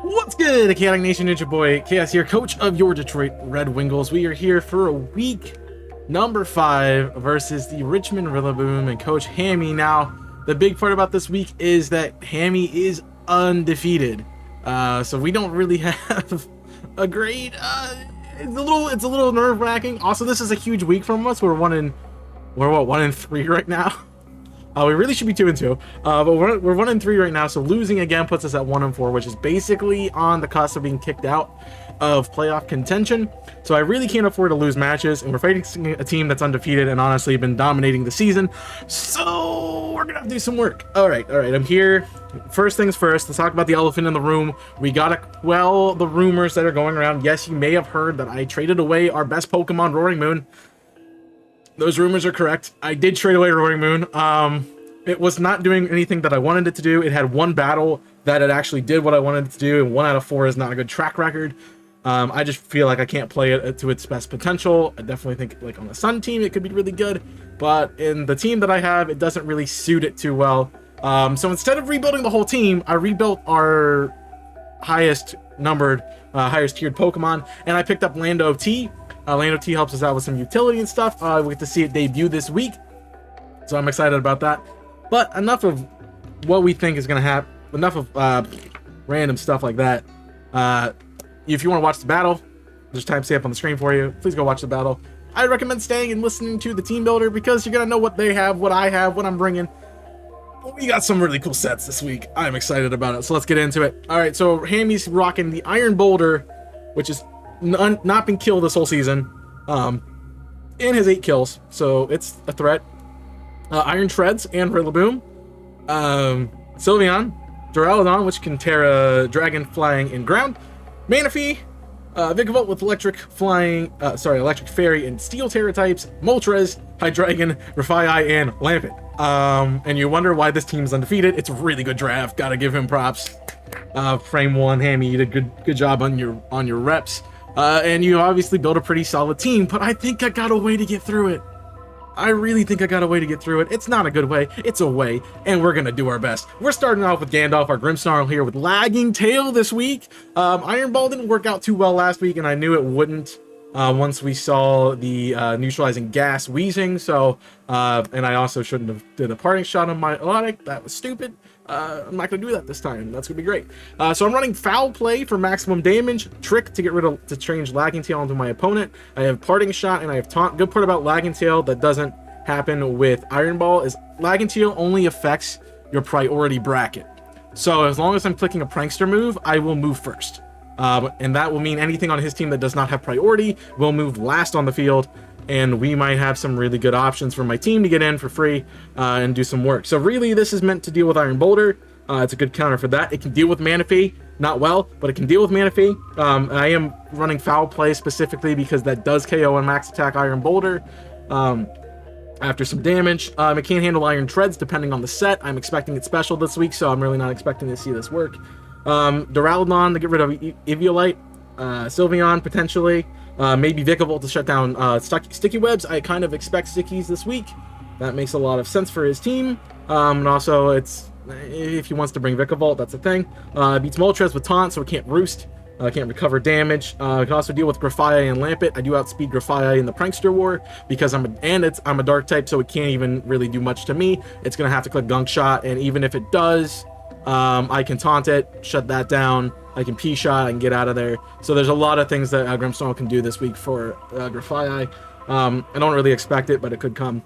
What's good, Chaotic Nation? Ninja Boy Chaos here, coach of your Detroit Red Wingulls. We are here for a week number 5 versus the Richmond Rillaboom and Coach Hammy. Now, the big part about this week is that Hammy is undefeated, so we don't really have a great. It's a little nerve-wracking. Also, this is a huge week from us. We're 1-3 right now. We really should be 2-2, but we're 1-3 right now, so losing again puts us at 1-4, which is basically on the cusp of being kicked out of playoff contention. So I really can't afford to lose matches, and we're fighting a team that's undefeated and honestly been dominating the season. So we're gonna have to do some work. All right, I'm here. First things first, let's talk about the elephant in the room. We gotta quell the rumors that are going around. Yes, you may have heard that I traded away our best Pokemon, Roaring Moon. Those rumors are correct. I did trade away Roaring Moon. It was not doing anything that I wanted it to do. It had one battle that it actually did what I wanted it to do, and 1 out of 4 is not a good track record. I just feel like I can't play it to its best potential. I definitely think, like, on the Sun team, it could be really good, but in the team that I have, it doesn't really suit it too well. So instead of rebuilding the whole team, I rebuilt our highest numbered, highest tiered Pokemon, and I picked up Lando T. Lando T helps us out with some utility and stuff. We get to see it debut this week, so I'm excited about that. But enough of what we think is going to happen. Enough of random stuff like that. If you want to watch the battle, there's timestamp on the screen for you. Please go watch the battle. I recommend staying and listening to the team builder because you're going to know what they have, what I have, what I'm bringing. We got some really cool sets this week. I'm excited about it, so let's get into it. All right, so Hammy's rocking the Iron Boulder, which is not been killed this whole season, and has 8 kills, so it's a threat. Iron Treads and Rillaboom, Sylveon, Duraludon, which can tear a dragon flying in ground, Manaphy, Vikavolt with electric fairy and steel Terra types, Moltres, Hydreigon, Grafaiai, and Lampent. And you wonder why this team is undefeated. It's a really good draft. Gotta give him props. Frame 1, Hammy, you did good job on your reps. And you obviously built a pretty solid team, but I think I got a way to get through it. I really think I got a way to get through it. It's not a good way, it's a way, and we're gonna do our best. We're starting off with Gandalf, our Grimmsnarl here with Lagging Tail this week. Iron Ball didn't work out too well last week, and I knew it wouldn't once we saw the neutralizing gas wheezing, so, and I also shouldn't have did a parting shot on my Elotic. That was stupid. I'm not gonna do that this time. That's gonna be great. So I'm running Foul Play for maximum damage, Trick to change Lagging Tail onto my opponent. I have Parting Shot and I have Taunt. Good part about Lagging Tail that doesn't happen with Iron Ball is Lagging Tail only affects your priority bracket. So as long as I'm clicking a Prankster move, I will move first. And that will mean anything on his team that does not have priority will move last on the field, and we might have some really good options for my team to get in for free and do some work. So really, this is meant to deal with Iron Boulder. It's a good counter for that. It can deal with Manaphy, not well, but it can deal with Manaphy. I am running Foul Play specifically because that does KO and max attack Iron Boulder after some damage. It can't handle Iron Treads depending on the set. I'm expecting it special this week, so I'm really not expecting to see this work. Duraludon to get rid of Eviolite, Sylveon potentially, maybe Vikavolt to shut down Sticky Webs. I kind of expect Stickies this week. That makes a lot of sense for his team. And also, it's if he wants to bring Vikavolt, that's a thing. Beats Moltres with Taunt, so it can't roost. Can't recover damage. Can also deal with Grafaiai and Lampent. I do outspeed Grafaiai in the Prankster War because I'm a dark type, so it can't even really do much to me. It's gonna have to click Gunk Shot, and even if it does, I can Taunt it, shut that down. I can P-Shot, I can get out of there. So there's a lot of things that Grimmsnarl can do this week for Grafaiai. I don't really expect it, but it could come.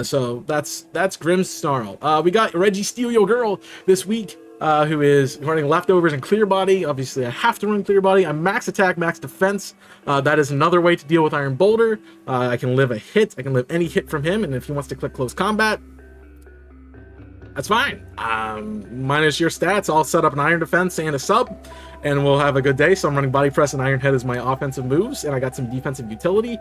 So that's Grimmsnarl. We got Reggie Steal Your Girl this week, who is running Leftovers and Clear Body. Obviously, I have to run Clear Body. I'm max attack, max defense. That is another way to deal with Iron Boulder. I can live a hit. I can live any hit from him, and if he wants to click Close Combat, that's fine. Minus your stats, I'll set up an Iron Defense and a sub, and we'll have a good day. So I'm running Body Press and Iron Head as my offensive moves, and I got some defensive utility.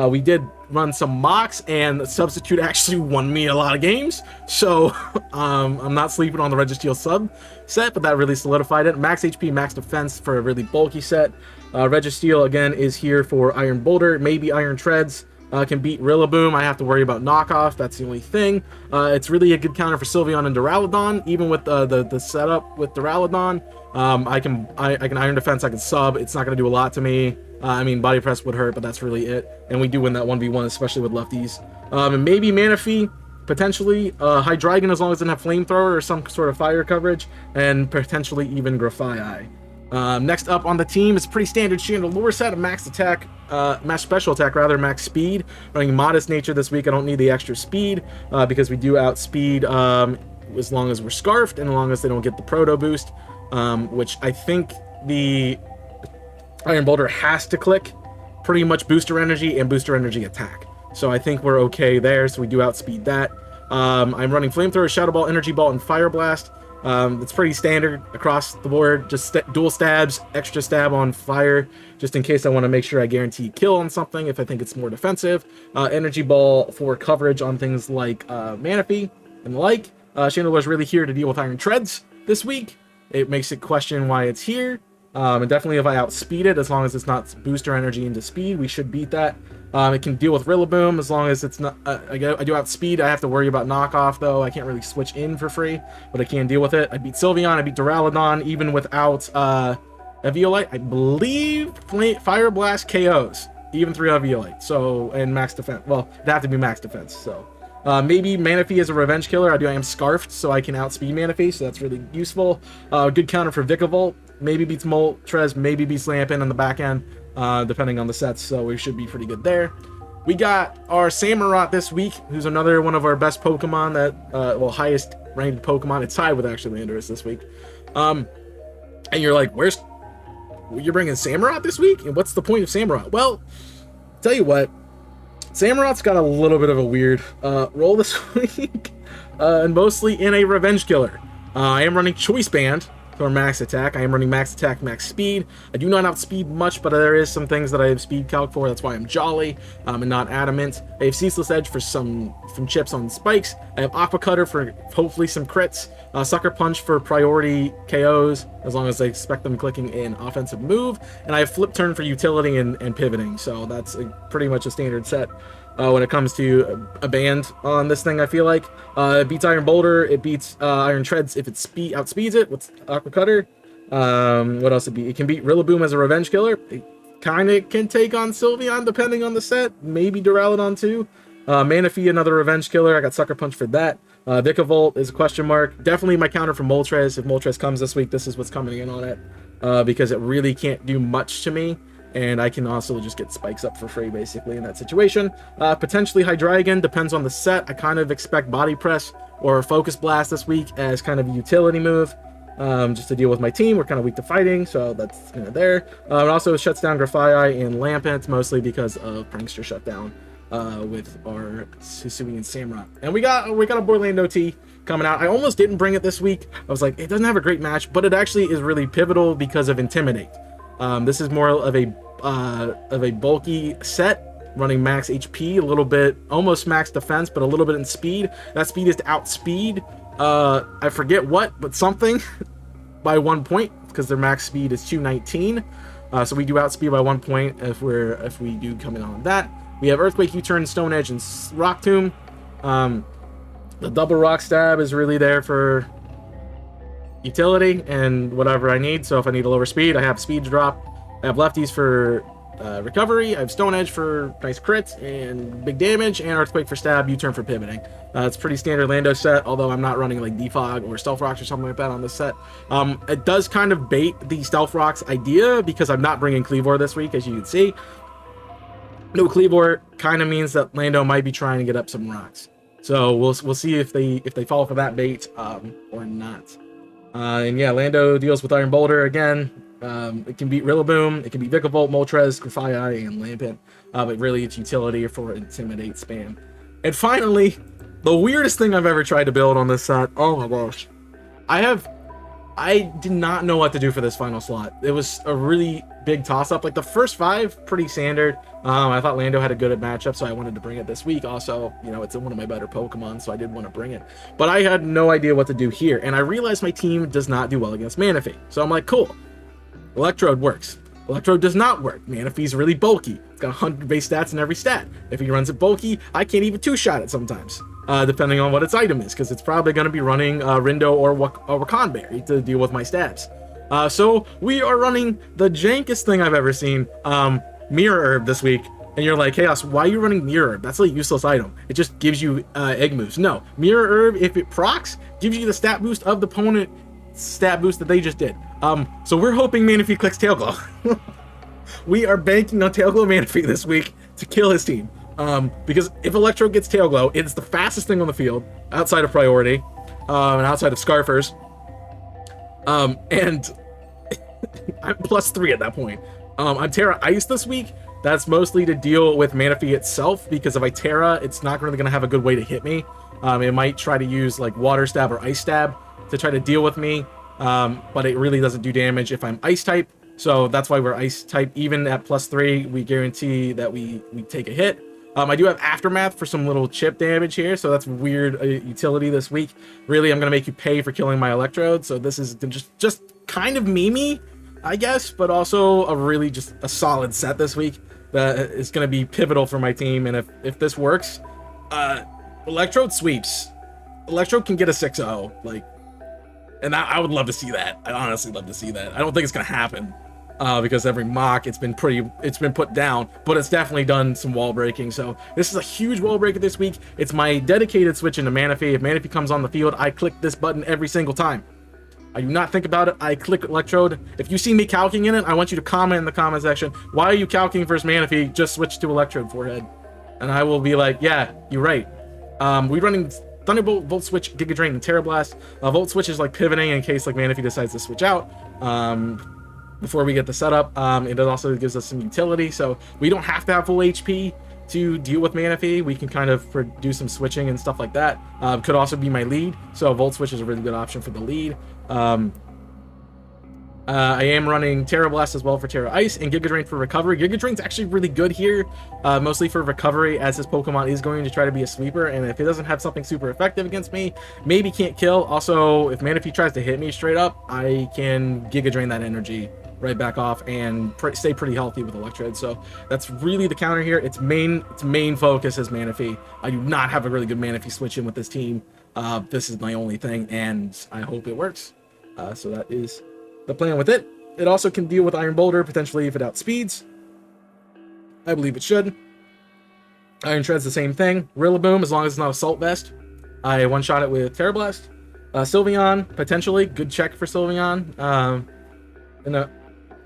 We did run some mocks, and Substitute actually won me a lot of games. So I'm not sleeping on the Registeel sub set, but that really solidified it. Max HP, max defense for a really bulky set. Registeel, again, is here for Iron Boulder, maybe Iron Treads. can beat Rillaboom. I have to worry about knockoff. That's the only thing. It's really a good counter for Sylveon and Duraludon. Even with the setup with Duraludon, I can Iron Defense. I can sub. It's not going to do a lot to me. I mean, Body Press would hurt, but that's really it. And we do win that 1v1, especially with lefties. And maybe Manaphy, potentially. Hydreigon, as long as it doesn't have Flamethrower or some sort of fire coverage. And potentially even Grafaiai. Next up on the team is pretty standard Chandelure set of max attack, max special attack rather, max speed. Running Modest Nature this week. I don't need the extra speed because we do outspeed as long as we're Scarfed and as long as they don't get the Proto Boost, which I think the Iron Boulder has to click pretty much Booster Energy and Booster Energy attack. So I think we're okay there, so we do outspeed that. I'm running Flamethrower, Shadow Ball, Energy Ball, and Fire Blast. It's pretty standard across the board, just dual stabs, extra stab on fire, just in case I want to make sure I guarantee kill on something if I think it's more defensive. Energy Ball for coverage on things like Manaphy and the like. Chandelure is really here to deal with Iron Treads this week. It makes it question why it's here. And definitely if I outspeed it, as long as it's not booster energy into speed, we should beat that. It can deal with Rillaboom as long as it's not... I do outspeed. I have to worry about knockoff, though. I can't really switch in for free, but I can deal with it. I beat Sylveon. I beat Duraludon, even without Eviolite. I believe Fire Blast KOs, even 3 Eviolite. So, and max defense. Well, it'd have to be max defense, so... maybe Manaphy is a revenge killer. I am Scarfed, so I can outspeed Manaphy, so that's really useful. Good counter for Vikavolt. Maybe beats Moltres, maybe beats Lampin on the back end, depending on the sets, so we should be pretty good there. We got our Samurott this week, who's another one of our best Pokemon that, well, highest ranked Pokemon. It's tied with actually Landorus this week. And you're like, you're bringing Samurott this week? And what's the point of Samurott? Well, tell you what, Samurott's got a little bit of a weird role this week, and mostly in a revenge killer. I am running Choice Band for max attack. I am running max attack, max speed. I do not outspeed much, but there is some things that I have speed calc for. That's why I'm Jolly and not Adamant. I have Ceaseless Edge for some chips on spikes. I have Aqua Cutter for hopefully some crits. Sucker Punch for priority KOs, as long as I expect them clicking in offensive move. And I have Flip Turn for utility and pivoting. So that's pretty much a standard set. When it comes to a band on this thing, I feel like. It beats Iron Boulder, it beats Iron Treads if it outspeeds it with Aqua Cutter. What else it can beat Rillaboom as a revenge killer. It kind of can take on Sylveon depending on the set, maybe Duraludon too. Manaphy, another revenge killer, I got Sucker Punch for that. Vikavolt is a question mark. Definitely my counter for Moltres. If Moltres comes this week, this is what's coming in on it, because it really can't do much to me. And I can also just get spikes up for free, basically, in that situation. Potentially Hydreigon, depends on the set. I kind of expect Body Press or Focus Blast this week as kind of a utility move, just to deal with my team. We're kind of weak to fighting, so that's kind of there. It also shuts down Grafaiai and Lampent, mostly because of Prankster Shutdown with our Hisui and Samurott. And we got a Borlando T coming out. I almost didn't bring it this week. I was like, it doesn't have a great match, but it actually is really pivotal because of Intimidate. This is more of a bulky set, running max HP, a little bit, almost max defense, but a little bit in speed. That speed is to outspeed, I forget what, but something, by 1 point, because their max speed is 219. So we do outspeed by 1 point if we do come in on that. We have Earthquake, U-Turn, Stone Edge, and Rock Tomb. The double Rock Stab is really there for utility and whatever I need. So if I need a lower speed, I have speed drop. I have lefties for recovery. I have Stone Edge for nice crits and big damage, and Earthquake for stab, U-turn for pivoting. It's pretty standard Lando set, although I'm not running like Defog or Stealth Rocks or something like that on this set. It does kind of bait the Stealth Rocks idea because I'm not bringing Cleavor this week, as you can see. No Cleavor kind of means that Lando might be trying to get up some rocks. So we'll see if they fall for that bait or not. And yeah, Lando deals with Iron Boulder again. It can beat Rillaboom, it can beat Vikavolt, Moltres, Grafaiai, and Lampent. But really, it's utility for Intimidate spam. And finally, the weirdest thing I've ever tried to build on this set. Oh my gosh. I did not know what to do for this final slot. It was a really big toss-up. Like, the first 5, pretty standard. I thought Lando had a good matchup, so I wanted to bring it this week. Also, you know, it's one of my better Pokemon, so I did want to bring it. But I had no idea what to do here, and I realized my team does not do well against Manaphy. So I'm like, cool. Electrode works. Electrode does not work. Manaphy's really bulky. It's got 100 base stats in every stat. If he runs it bulky, I can't even two-shot it sometimes, depending on what its item is, because it's probably going to be running Rindo or Wakan Berry to deal with my stabs. So we are running the jankest thing I've ever seen, Mirror Herb this week. And you're like, Chaos, why are you running Mirror Herb? That's a useless item. It just gives you egg moves. No, Mirror Herb, if it procs, gives you the stat boost of the opponent stat boost that they just did. So we're hoping Manaphy clicks Tail Glow. We are banking on Tail Glow Manaphy this week to kill his team. Because if Electro gets Tail Glow, it's the fastest thing on the field, outside of Priority, and outside of Scarfers. And I'm +3 at that point. I'm Terra Ice this week. That's mostly to deal with Manaphy itself, because if I Terra, it's not really going to have a good way to hit me. It might try to use like Water Stab or Ice Stab to try to deal with me, but it really doesn't do damage if I'm Ice type. So that's why we're Ice type. Even at +3, we guarantee that we take a hit. I do have Aftermath for some little chip damage here, so that's weird utility this week. Really, I'm going to make you pay for killing my Electrode, so this is just kind of memey, I guess, but also a really just a solid set this week that is going to be pivotal for my team. And if this works, Electrode sweeps. Electrode can get a 6-0, like, and I would love to see that. I'd honestly love to see that. I don't think it's going to happen. Because every mock it's been put down, but it's definitely done some wall breaking. So this is a huge wall breaker this week. It's my dedicated switch into Manaphy. If Manaphy comes on the field, I click this button every single time. I do not think about it. I click Electrode. If you see me calcing in it, I want you to comment in the comment section, why are you calcing versus Manaphy? Just switch to Electrode forehead. And I will be like, yeah, you're right. We're running Thunderbolt, Volt Switch, Giga Drain, and Terra Blast. Volt Switch is like pivoting in case like Manaphy decides to switch out. Before we get the setup, it also gives us some utility, so we don't have to have full HP to deal with Manaphy. We can kind of do some switching and stuff like that. Could also be my lead, so Volt Switch is a really good option for the lead. I am running Terra Blast as well for Terra Ice, and Giga Drain for recovery. Giga Drain's actually really good here, mostly for recovery, as his Pokemon is going to try to be a sweeper, and if it doesn't have something super effective against me, maybe can't kill. Also, if Manaphy tries to hit me straight up, I can Giga Drain that energy right back off and stay pretty healthy with Electrode. So that's really the counter here. Its main focus is Manaphy. I do not have a really good Manaphy switch in with this team. This is my only thing, and I hope it works. So that is the plan with it. It also can deal with Iron Boulder, potentially if it outspeeds. I believe it should. Iron Tread's the same thing. Rillaboom, as long as it's not Assault Vest. I one-shot it with Terra Blast. Sylveon, potentially. Good check for Sylveon. And a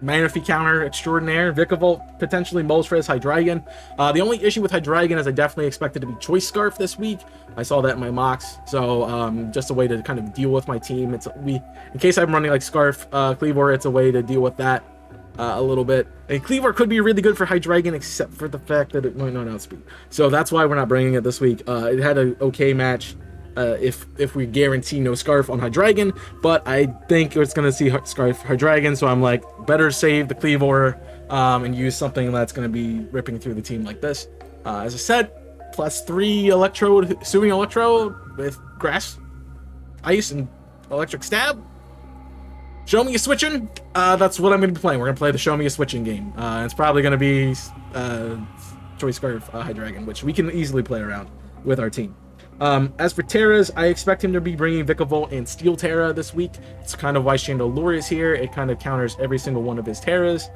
Manaphy counter extraordinaire. Vikavolt, potentially Moltres, Hydreigon. The only issue with Hydreigon is I definitely expected to be Choice Scarf this week. I saw that in my mocks, so just a way to kind of deal with my team. In case I'm running like Scarf Cleavor, it's a way to deal with that a little bit. And Cleavor could be really good for Hydreigon, except for the fact that it might not outspeed. So that's why we're not bringing it this week. It had an okay match. If we guarantee no Scarf on Hydreigon, but I think it's going to see Scarf Hydreigon, so I'm like, better save the Cleavor and use something that's going to be ripping through the team like this. As I said, +3 Electrode, Sewing Electrode with Grass, Ice, and Electric Stab. Show me a switching. That's what I'm going to be playing. We're going to play the Show Me a Switching game. It's probably going to be Choice Scarf Hydreigon, which we can easily play around with our team. As for Terras, I expect him to be bringing Vikavolt and Steel Terra this week. It's kind of why Chandelure is here. It kind of counters every single one of his Terras,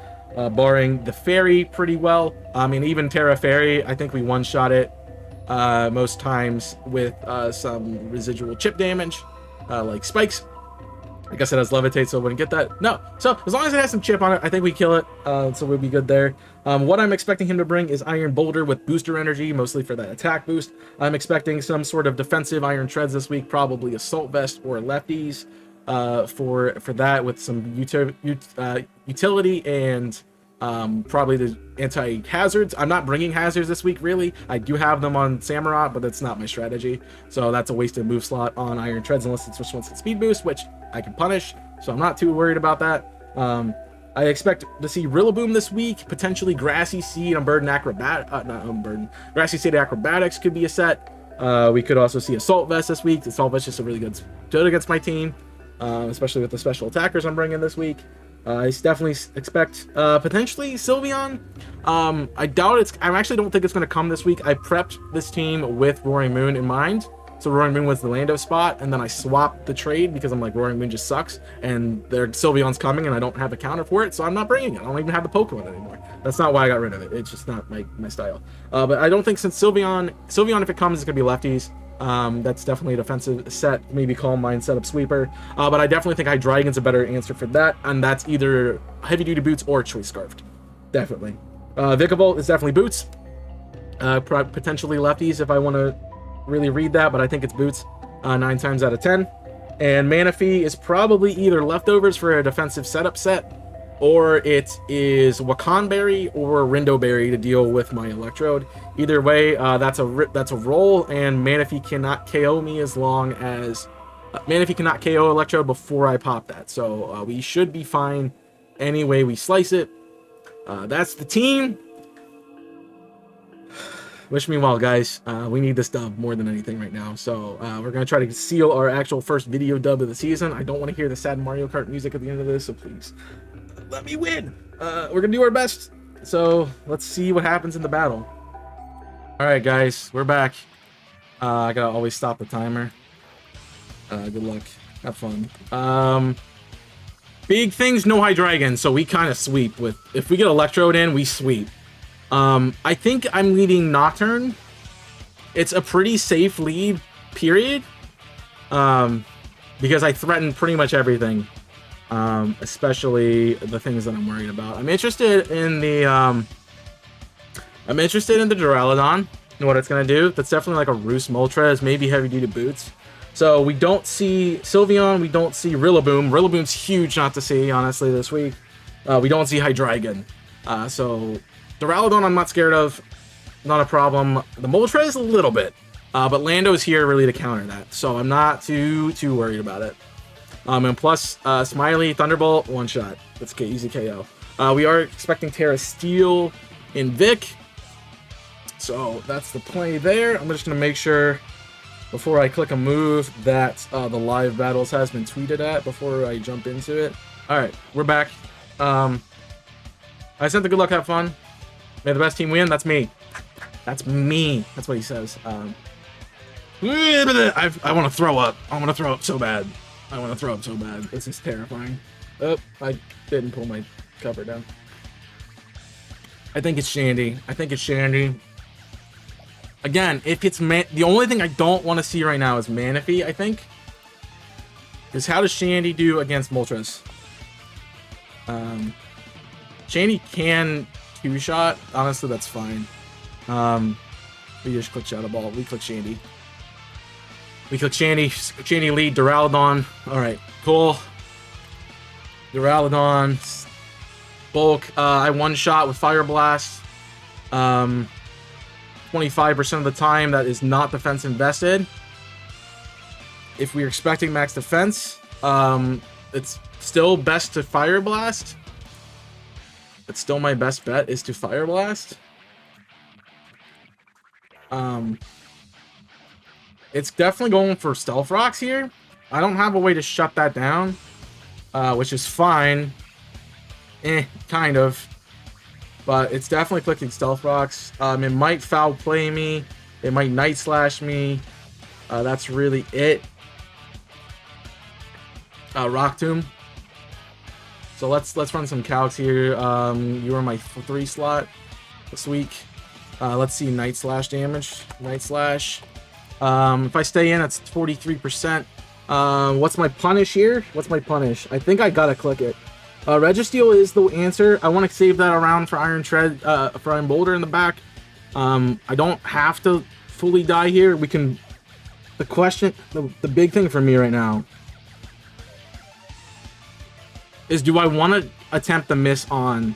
barring the Fairy pretty well. And even Terra Fairy, I think we one-shot it most times with some residual chip damage, like Spikes. I guess it has Levitate, so I wouldn't get that. No. So as long as it has some chip on it, I think we kill it. So we'll be good there. What I'm expecting him to bring is Iron Boulder with Booster Energy, mostly for that attack boost. I'm expecting some sort of defensive Iron Treads this week, probably Assault Vest or Lefties for that, with some utility and probably the anti-hazards. I'm not bringing hazards this week, really. I do have them on Samurott, but that's not my strategy. So that's a wasted move slot on Iron Treads unless it's just wants its speed boost, which I can punish. So I'm not too worried about that. I expect to see Rillaboom this week, potentially Grassy Seed, Unburden Grassy Seed Acrobatics could be a set. We could also see Assault Vest this week. Assault Vest is just a really good against my team, especially with the special attackers I'm bringing this week. I definitely expect potentially Sylveon. I doubt it's. I actually don't think it's going to come this week. I prepped this team with Roaring Moon in mind. So Roaring Moon was the Lando spot, and then I swapped the trade because I'm like, Roaring Moon just sucks, and their Sylveon's coming, and I don't have a counter for it, so I'm not bringing it. I don't even have the Pokemon anymore. That's not why I got rid of it. It's just not my style. But I don't think since Sylveon, if it comes, it's going to be lefties. That's definitely a defensive set, maybe Calm Mind setup sweeper. But I definitely think Hydreigon's a better answer for that, and that's either Heavy Duty Boots or Choice Scarfed. Definitely. Vikavolt is definitely Boots. Potentially lefties if I want to really read that, but I think it's Boots 9 times out of 10. And Manaphy is probably either leftovers for a defensive setup set, or it is Wakanberry or Rindoberry to deal with my Electrode. Either way, that's a roll, and Manaphy cannot KO me as long as Manaphy cannot KO Electrode before I pop that. So we should be fine any way we slice it. That's the team. Wish me well, guys. We need this dub more than anything right now. So we're going to try to seal our actual first video dub of the season. I don't want to hear the sad Mario Kart music at the end of this, so please let me win. We're going to do our best. So let's see what happens in the battle. All right, guys, we're back. I got to always stop the timer. Good luck. Have fun. Big things, no Hydreigon, so we kind of sweep with... If we get Electrode in, we sweep. I think I'm leading Nocturne. It's a pretty safe lead, period. Because I threaten pretty much everything. Especially the things that I'm worried about. I'm interested in the Duraludon and what it's gonna do. That's definitely like a Roost Moltres, maybe Heavy Duty Boots. So we don't see Sylveon, we don't see Rillaboom. Rillaboom's huge not to see, honestly, this week. We don't see Hydreigon. So Duraludon I'm not scared of. Not a problem. The Moltres a little bit. But Lando's here really to counter that. So I'm not too worried about it. And plus, Smiley, Thunderbolt, one shot. That's easy KO. We are expecting Terra Steel in Vic. So that's the play there. I'm just going to make sure, before I click a move, that the live battles has been tweeted at before I jump into it. Alright, we're back. I sent the good luck, have fun. May the best team win. That's me. That's me. That's what he says. I want to throw up. I want to throw up so bad. I want to throw up so bad. This is terrifying. Oh, I didn't pull my cover down. I think it's Shandy. Again, if it's the only thing I don't want to see right now is Manaphy, I think. Because how does Shandy do against Moltres? Shandy can two-shot. Honestly, that's fine. We just click Shadow Ball. We click Shandy. Shandy lead, Duraludon. Alright, cool. Duraludon. Bulk. I one-shot with Fire Blast. 25% of the time, that is not defense invested. If we're expecting max defense, it's still best to Fire Blast. It's still my best bet is to Fire Blast. It's definitely going for Stealth Rocks here. I don't have a way to shut that down, which is fine. Kind of. But it's definitely clicking Stealth Rocks. It might foul play me. It might Night Slash me. That's really it. Rock Tomb. So let's run some calcs here. You are my 3 slot this week. Let's see Night Slash damage. Night Slash. If I stay in, that's 43%. What's my punish here? What's my punish? I think I gotta click it. Registeel is the answer. I want to save that around for Iron Tread, for Iron Boulder in the back. I don't have to fully die here. We can... The question... The big thing for me right now is, do I want to attempt the miss on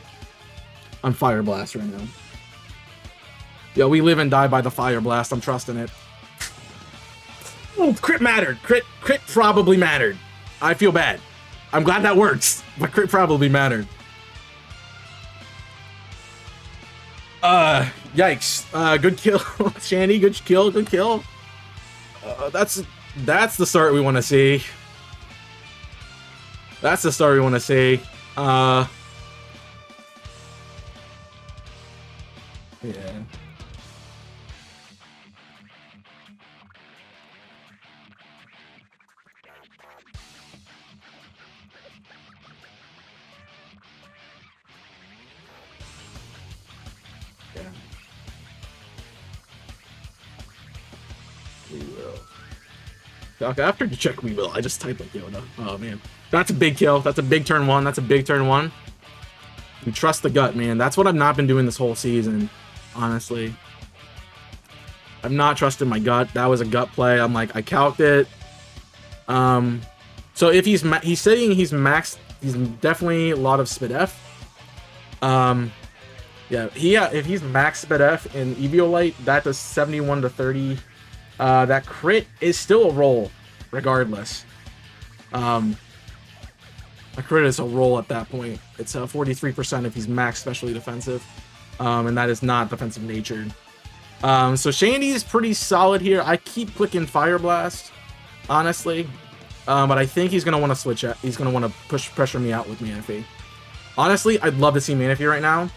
Fire Blast right now? Yeah, we live and die by the Fire Blast. I'm trusting it. Oh, crit mattered. Crit probably mattered. I feel bad. I'm glad that works, but crit probably mattered. Yikes. Good kill, Shandy. Good kill. That's the start we want to see. That's the start we want to see. Yeah. Yeah. We will. Okay, after you check, we will. I just typed like Yoda. Oh man, that's a big kill. That's a big turn one. That's a big turn one. You trust the gut, man. That's what I've not been doing this whole season, honestly. I've not trusted my gut. That was a gut play. I'm like, I calced it. So if he's saying he's maxed, he's definitely a lot of SpDef. Yeah, if he's max SpDef in Eviolite, that does 71 to 30. That crit is still a roll, regardless. A crit is a roll at that point. It's 43% if he's max specially defensive, and that is not defensive natured. So Shandy is pretty solid here. I keep clicking Fire Blast, honestly, but I think he's gonna want to switch it. He's gonna want to pressure me out with Manaphy. Honestly, I'd love to see Manaphy right now.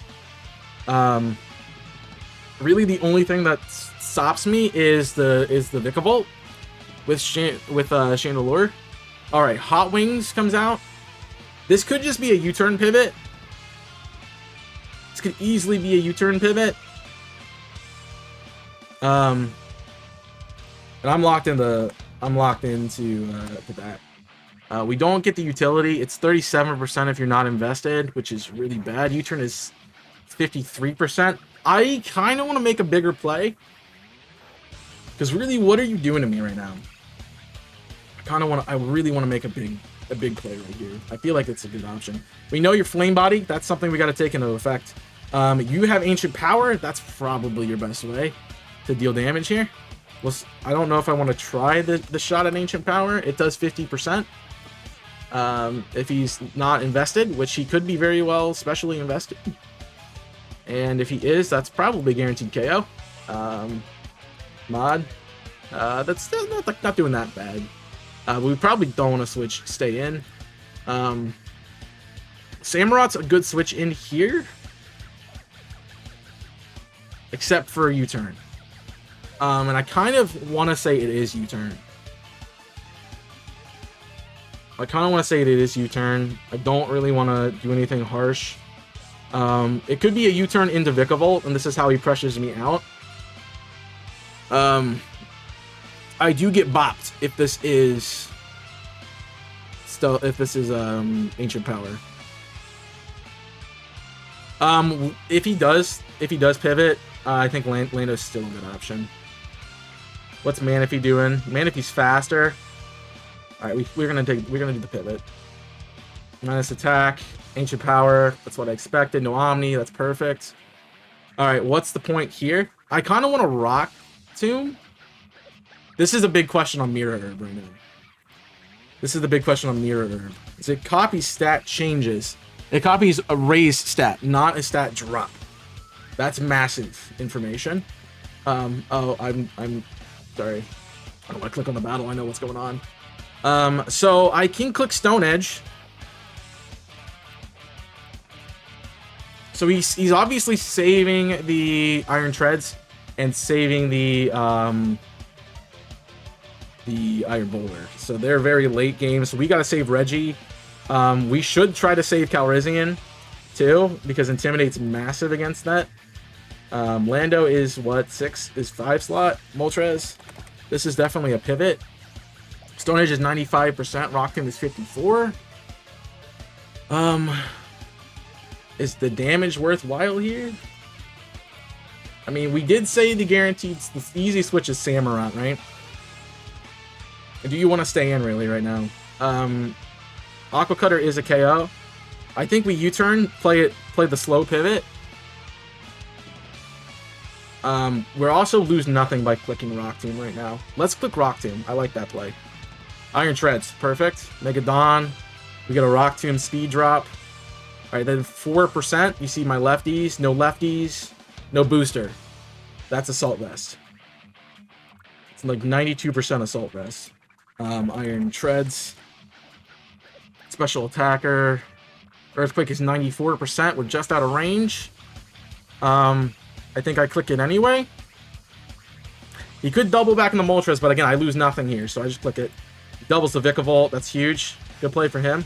Really, the only thing that stops me is the Vikavolt with Chandelure. All right, Hot Wings comes out. This could just be a U-turn pivot. This could easily be a U-turn pivot. And I'm locked into that. We don't get the utility. It's 37% if you're not invested, which is really bad. U-turn is 53%. I kind of want to make a bigger play, because really, what are you doing to me right now? I really want to make a big play right here. I feel like it's a good option. We know your Flame Body. That's something we got to take into effect. You have Ancient Power. That's probably your best way to deal damage here. Well, I don't know if I want to try the shot at Ancient Power. It does 50%. If he's not invested, which he could be very well specially invested. And if he is, that's probably guaranteed KO. Mod. That's still not doing that bad. We probably don't want to switch, stay in. Samurot's a good switch in here. Except for U-turn. And I kind of want to say it is U-turn. I don't really want to do anything harsh. It could be a U-turn into Vikavolt, and this is how he pressures me out. I do get bopped if this is Ancient Power. If he does pivot, I think Lando's still a good option. What's Manaphy doing? Manaphy's faster. All right, we're gonna do the pivot. Minus attack, Ancient Power. That's what I expected. No Omni. That's perfect. All right, what's the point here? I kind of want to Rock Tomb. This is a big question on Mirror Herb right now. Is it copies stat changes? It copies a raise stat, not a stat drop. That's massive information. Oh, I'm sorry. I don't want to click on the battle. I know what's going on. So I can click Stone Edge. So he's obviously saving the Iron Treads and saving the Iron Boulder. So they're very late games. So we got to save Reggie. We should try to save Calrissian too, because Intimidate's massive against that. Lando is what, 5 slot. Moltres, this is definitely a pivot. Stone Edge is 95%. Rockton is 54. Is the damage worthwhile here? I mean, we did say the easy switch is Samurott, right? Do you want to stay in really right now? Aqua Cutter is a KO. I think we U-turn, play the slow pivot. We're also lose nothing by clicking Rock Tomb right now. Let's click Rock Tomb. I like that play. Iron Treads, perfect. Megadon. We get a Rock Tomb speed drop. All right, then 4%. You see my lefties, no booster. That's Assault Vest. It's like 92% Assault Vest. Iron Treads. Special Attacker. Earthquake is 94%. We're just out of range. I think I click it anyway. He could double back in the Moltres, but again, I lose nothing here, so I just click it. He doubles the Vikavolt. That's huge. Good play for him.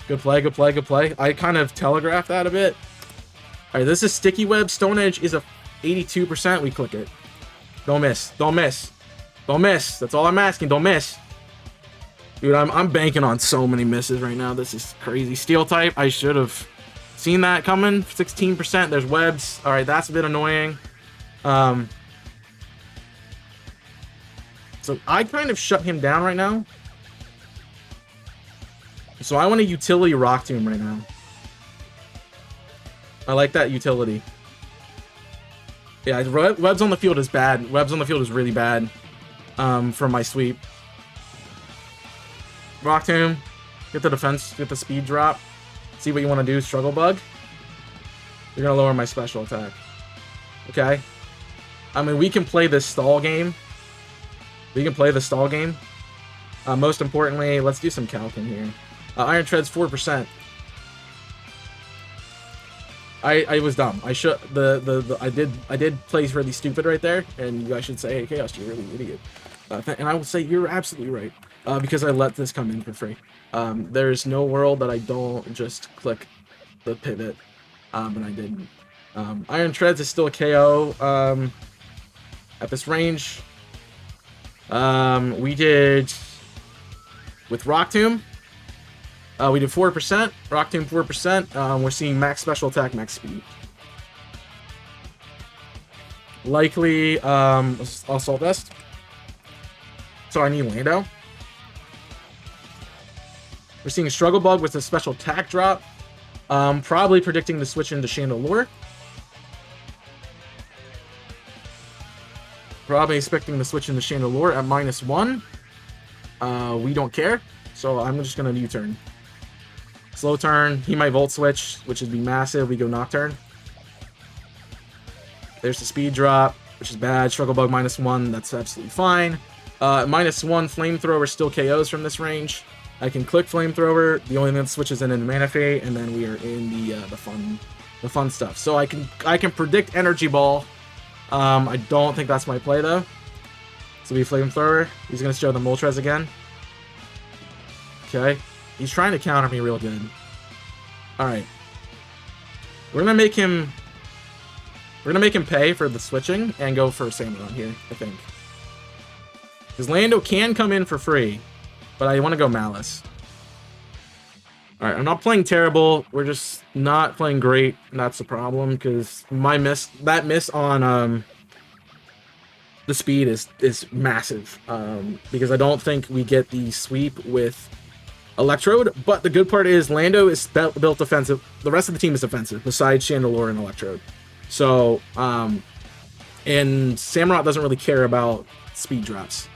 Good play, good play, good play. I kind of telegraphed that a bit. All right, this is Sticky Web. Stone Edge is a 82%. We click it. Don't miss. Don't miss. Don't miss. That's all I'm asking. Don't miss. Dude, I'm banking on so many misses right now. This is crazy. Steel type. I should have seen that coming. 16%. There's webs. All right, that's a bit annoying. So I kind of shut him down right now. So I want a utility Rock Tomb right now. I like that utility. Yeah, webs on the field is bad. Webs on the field is really bad for my sweep. Rock Tomb. Get the defense. Get the speed drop. See what you want to do. Struggle Bug. You're going to lower my special attack. Okay. I mean, we can play this stall game. We can play the stall game. Most importantly, let's do some calcing here. Iron Tread's 4%. I was dumb. I should I did play really stupid right there, and you guys should say, "Hey, Chaos, you're really an idiot." And I will say you're absolutely right because I let this come in for free. There's no world that I don't just click the pivot, and I didn't. Iron Treads is still a KO at this range. We did with Rock Tomb. We did 4%. Rock Tomb 4%. We're seeing max special attack, max speed. Likely Assault Vest. So I need Lando. We're seeing Struggle Bug with a special attack drop. Probably predicting the switch into Chandelure. Probably expecting the switch into Chandelure at -1. We don't care. So I'm just going to U-turn. Slow turn. He might Volt Switch, which would be massive. We go Nocturne. There's the speed drop, which is bad. Struggle Bug -1. That's absolutely fine. -1 Flamethrower still KOs from this range. I can click Flamethrower. The only thing that switches into Manaphy, and then we are in the fun stuff. So I can predict Energy Ball. I don't think that's my play though. So we Flamethrower. He's gonna show the Moltres again. Okay. He's trying to counter me real good. Alright. We're gonna make him pay for the switching and go for Samurai here, I think. Because Lando can come in for free, but I want to go Malice. Alright, I'm not playing terrible. We're just not playing great, and that's the problem, because that miss on the speed is massive. Because I don't think we get the sweep with Electrode, but the good part is Lando is built defensive. The rest of the team is defensive, besides Chandelure and Electrode. So, and Samurott doesn't really care about speed drops.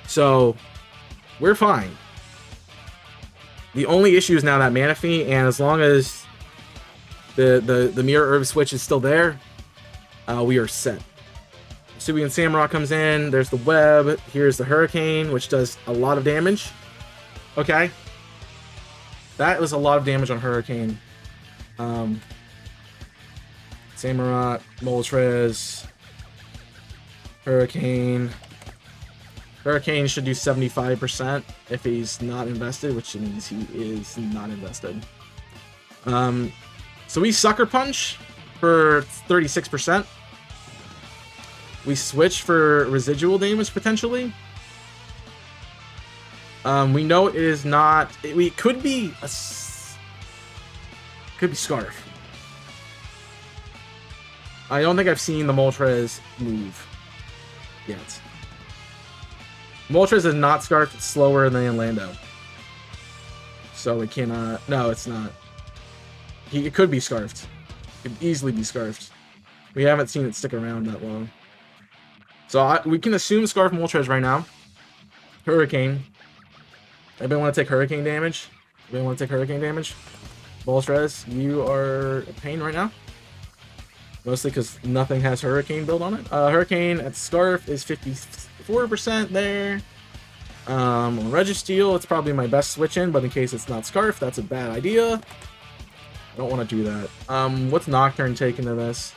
So, we're fine. The only issue is now that Manaphy, and as long as the Mirror Herb switch is still there, we are set. Subi and Samurott comes in. There's the Web. Here's the Hurricane, which does a lot of damage. Okay. That was a lot of damage on Hurricane. Samurott, Moltres, Hurricane. Hurricane should do 75% if he's not invested, which means he is not invested. So we Sucker Punch for 36%. We switch for residual damage potentially. We know it is not. It could be Scarf. I don't think I've seen the Moltres move yet. Moltres is not Scarf. It's slower than Lando, so it cannot. No, it's not. It could be Scarfed. It could easily be Scarfed. We haven't seen it stick around that long, so we can assume Scarf Moltres right now. Hurricane. Anybody want to take Hurricane damage? Anybody want to take Hurricane damage? Moltres, you are a pain right now. Mostly because nothing has Hurricane build on it. Hurricane at Scarf is 54% there. Registeel, it's probably my best switch in, but in case it's not Scarf, that's a bad idea. I don't want to do that. What's Nocturne take into this?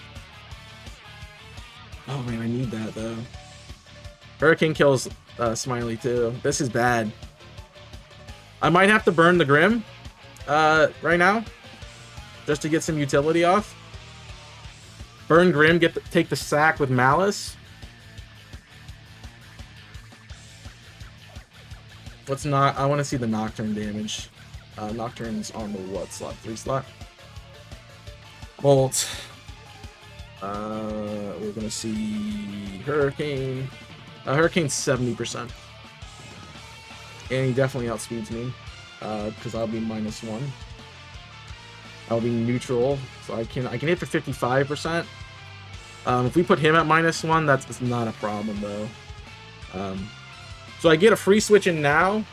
Oh man, I need that though. Hurricane kills Smiley too. This is bad. I might have to burn the Grim right now, just to get some utility off. Burn Grim, take the sack with Malice. What's not? I want to see the Nocturne damage. Nocturne's on the what slot? 3 slot. Bolt. We're gonna see Hurricane. Hurricane's 70%, and he definitely outspeeds me because I'll be -1. I'll be neutral, so I can hit for 55%. If we put him at -1, that's not a problem though. So I get a free switch in now.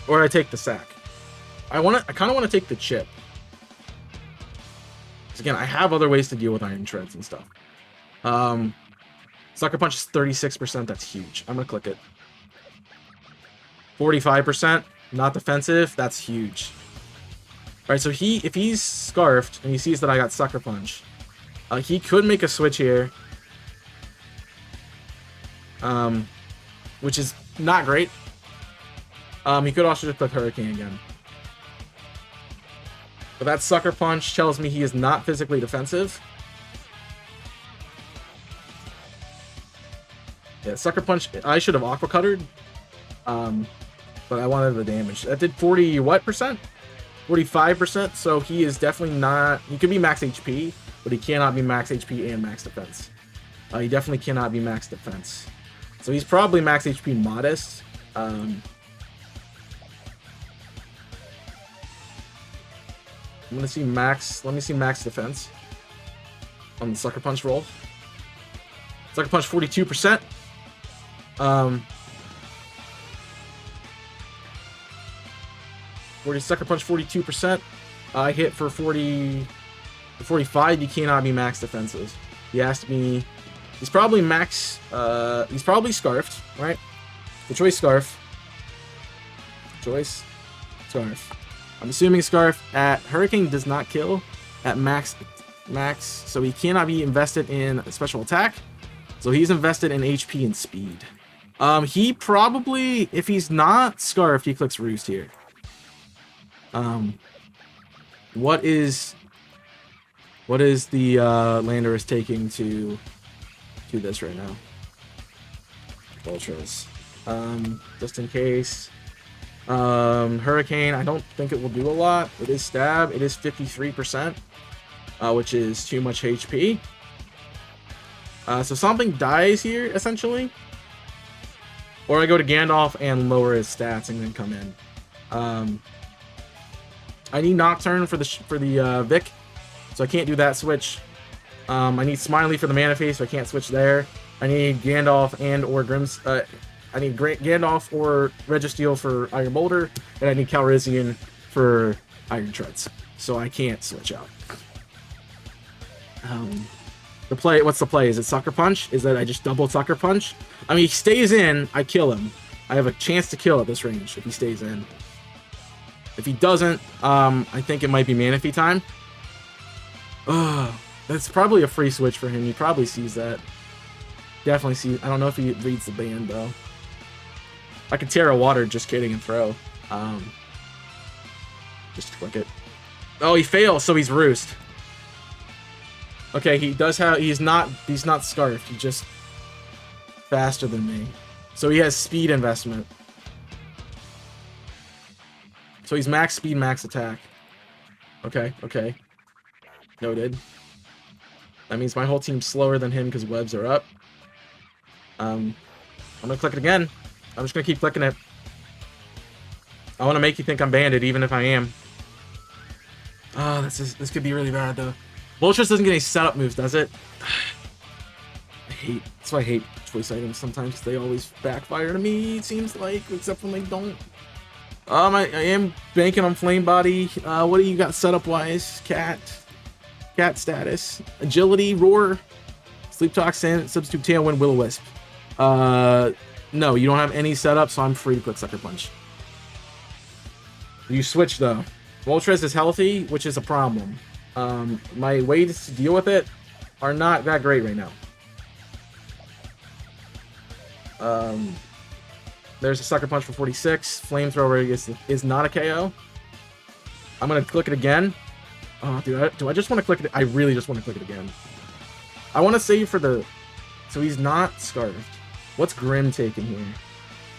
Or I take the sack. I kind of want to take the chip. Because again, I have other ways to deal with Iron Treads and stuff. Sucker Punch is 36%. That's huge. I'm going to click it. 45%. Not defensive. That's huge. Alright, so if he's Scarfed and he sees that I got Sucker Punch, he could make a switch here. Which is not great. He could also just put Hurricane again. But that Sucker Punch tells me he is not physically defensive. Yeah, Sucker Punch, I should have Aqua Cuttered. But I wanted the damage. That did 40 what percent? 45%, so he is definitely not... He could be max HP, but he cannot be max HP and max defense. He definitely cannot be max defense. So he's probably max HP modest. I'm gonna see max... Let me see max defense on the Sucker Punch roll. Sucker Punch 42%. Sucker Punch 42%. I hit for 45. You cannot be max defensive. He has to be... He's probably max... he's probably Scarfed, right? The choice Scarf. Choice Scarf. I'm assuming Scarf at Hurricane does not kill at max, so he cannot be invested in a special attack. So he's invested in HP and speed. He probably, if he's not Scarfed, he clicks Roost here. What is the Landorus taking to this right now? Ultras. Just in case. Hurricane, I don't think it will do a lot. It is stab. It is 53%, which is too much HP. So something dies here, essentially. Or I go to Gandalf and lower his stats and then come in. I need Nocturne for the Vic, so I can't do that switch. I need Smiley for the Mana Phase, so I can't switch there. I need Gandalf and or Grimm's... I need Gandalf or Registeel for Iron Boulder, and I need Calrissian for Iron Treads. So I can't switch out. What's the play? Is it Sucker Punch? Is that I just double Sucker Punch? I mean, he stays in, I kill him. I have a chance to kill at this range if he stays in. If he doesn't, I think it might be Manaphy time. That's probably a free switch for him. He probably sees that. Definitely sees. I don't know if he reads the band though. I could Terra Water, just kidding, and throw. Just click it. Oh, he fails, so he's Roost. Okay, he does have... He's not Scarfed. He's just faster than me. So he has speed investment. So he's max speed, max attack. Okay, okay. Noted. That means my whole team's slower than him because webs are up. I'm gonna click it again. I'm just gonna keep clicking it. I want to make you think I'm banded, even if I am. Oh, this could be really bad though. Moltres doesn't get any setup moves, does it? That's why I hate choice items sometimes, because they always backfire to me, it seems like, except when they don't. I am banking on Flame Body. What do you got setup wise? Cat status, agility, roar. Sleep Toxin, Substitute Tailwind, Will-O-Wisp. No, you don't have any setup, so I'm free to click Sucker Punch. You switch, though. Moltres is healthy, which is a problem. My ways to deal with it are not that great right now. There's a Sucker Punch for 46. Flamethrower is not a KO. I'm going to click it again. Oh, dude, do I just want to click it? I really just want to click it again. I want to save for the... So he's not Scarfed. What's Grim taking here?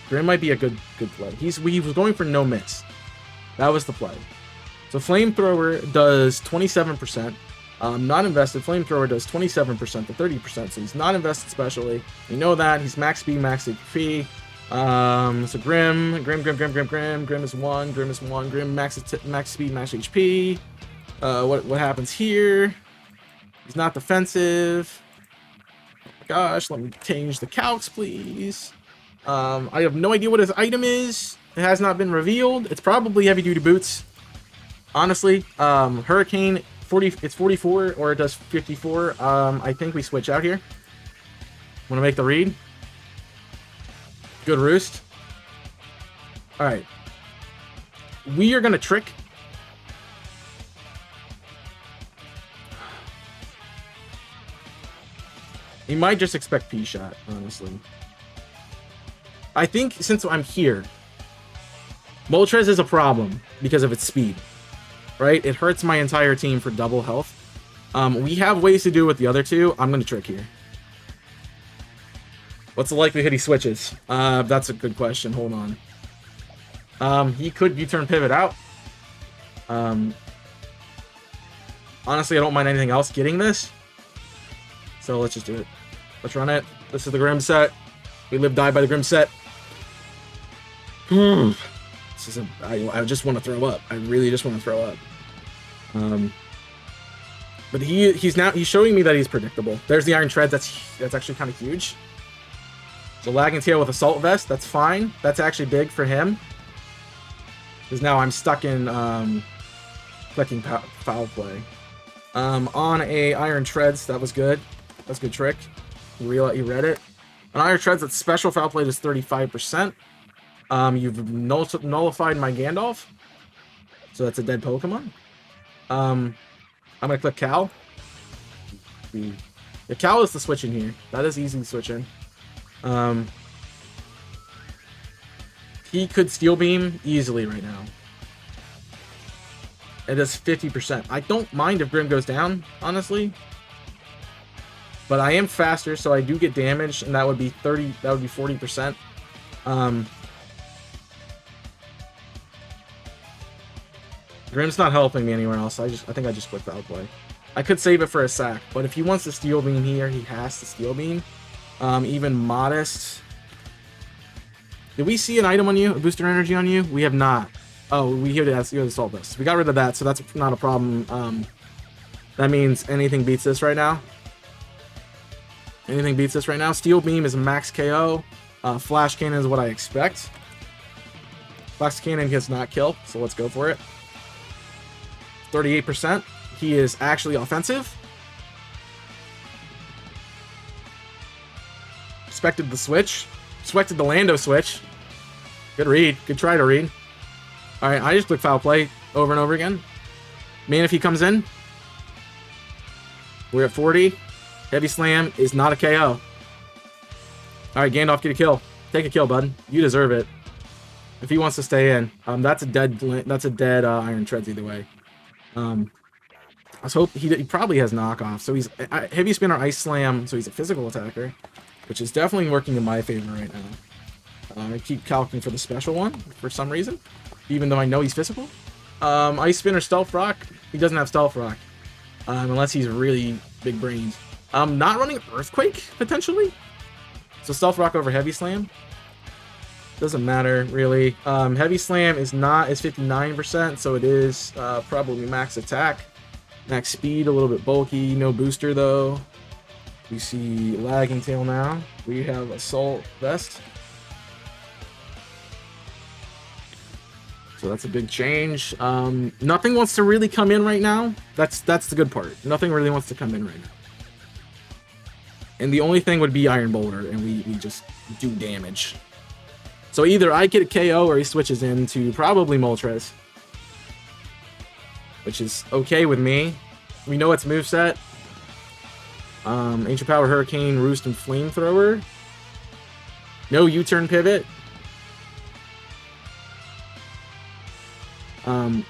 Grim might be a good play. He was going for no miss. That was the play. So Flamethrower does 27%. Not invested. Flamethrower does 27% to 30%. So he's not invested specially. We know that. He's max speed, max HP. So Grim is 1. Grim is 1. Grim max speed, max HP. What happens here? He's not defensive. Oh my gosh, let me change the calcs, please. I have no idea what his item is. It has not been revealed. It's probably heavy duty boots. Honestly, Hurricane 40. It's 44 or it does 54. I think we switch out here. Want to make the read? Good roost. All right. We are gonna trick. He might just expect P-Shot, honestly. I think since I'm here, Moltres is a problem because of its speed, right? It hurts my entire team for double health. We have ways to do it with the other two. I'm going to trick here. What's the likelihood he switches? That's a good question. Hold on. He could U-turn pivot out. Honestly, I don't mind anything else getting this. So let's just do it. Let's run it. This is the Grim set. We live, die by the Grim set. This is I just want to throw up. I really just want to throw up. But he's showing me that he's predictable. There's the Iron Treads. That's actually kind of huge. So Lagging Tail with Assault Vest. That's fine. That's actually big for him. Because now I'm stuck in clicking foul play. On a Iron Treads, that was good. That's a good trick. You read it. On Iron Treads, that's special foul play is 35%. You've nullified my Gandalf. So that's a dead Pokemon. I'm going to click Cal. The Cal is the switch in here. That is easy to switch in. He could Steel Beam easily right now. It does 50%. I don't mind if Grim goes down, honestly. But I am faster, so I do get damage, and that would be 30. That would be 40%. Grim's not helping me anywhere else. I think I just quit foul play. I could save it for a sack, but if he wants to Steel Beam here, he has to Steel Beam. Even Modest. Did we see an item on you? A booster energy on you? We have not. Oh, we have the Assault Vest. We got rid of that, so that's not a problem. That means anything beats this right now. Anything beats this right now. Steel Beam is max KO. Flash Cannon is what I expect. Flash Cannon gets not kill, so let's go for it. 38%. He is actually offensive. Expected the switch. Expected the Lando switch. Good read. Good try to read. Alright, I just click foul play over and over again. Man, if he comes in. We're at 40. Heavy Slam is not a KO. Alright, Gandalf, get a kill. Take a kill, bud. You deserve it. If he wants to stay in. That's a dead Iron Treads either way. I was hoping he probably has knockoff. So he's Heavy Spin or Ice Slam, so he's a physical attacker, which is definitely working in my favor right now. I keep calculating for the special one for some reason, even though I know he's physical. Ice Spin or Stealth Rock. He doesn't have Stealth Rock, unless he's really big brains. Not running Earthquake potentially. So Stealth Rock over Heavy Slam. Doesn't matter really. Heavy Slam is 59%, so it is probably max attack, max speed, a little bit bulky. No booster though. We see Lagging Tail now. We have Assault Vest. So that's a big change. Nothing wants to really come in right now. That's the good part. Nothing really wants to come in right now. And the only thing would be Iron Boulder, and we just do damage. So either I get a KO or he switches into probably Moltres, which is okay with me. We know its moveset. Ancient Power, Hurricane, Roost, and Flamethrower. No U-turn pivot. The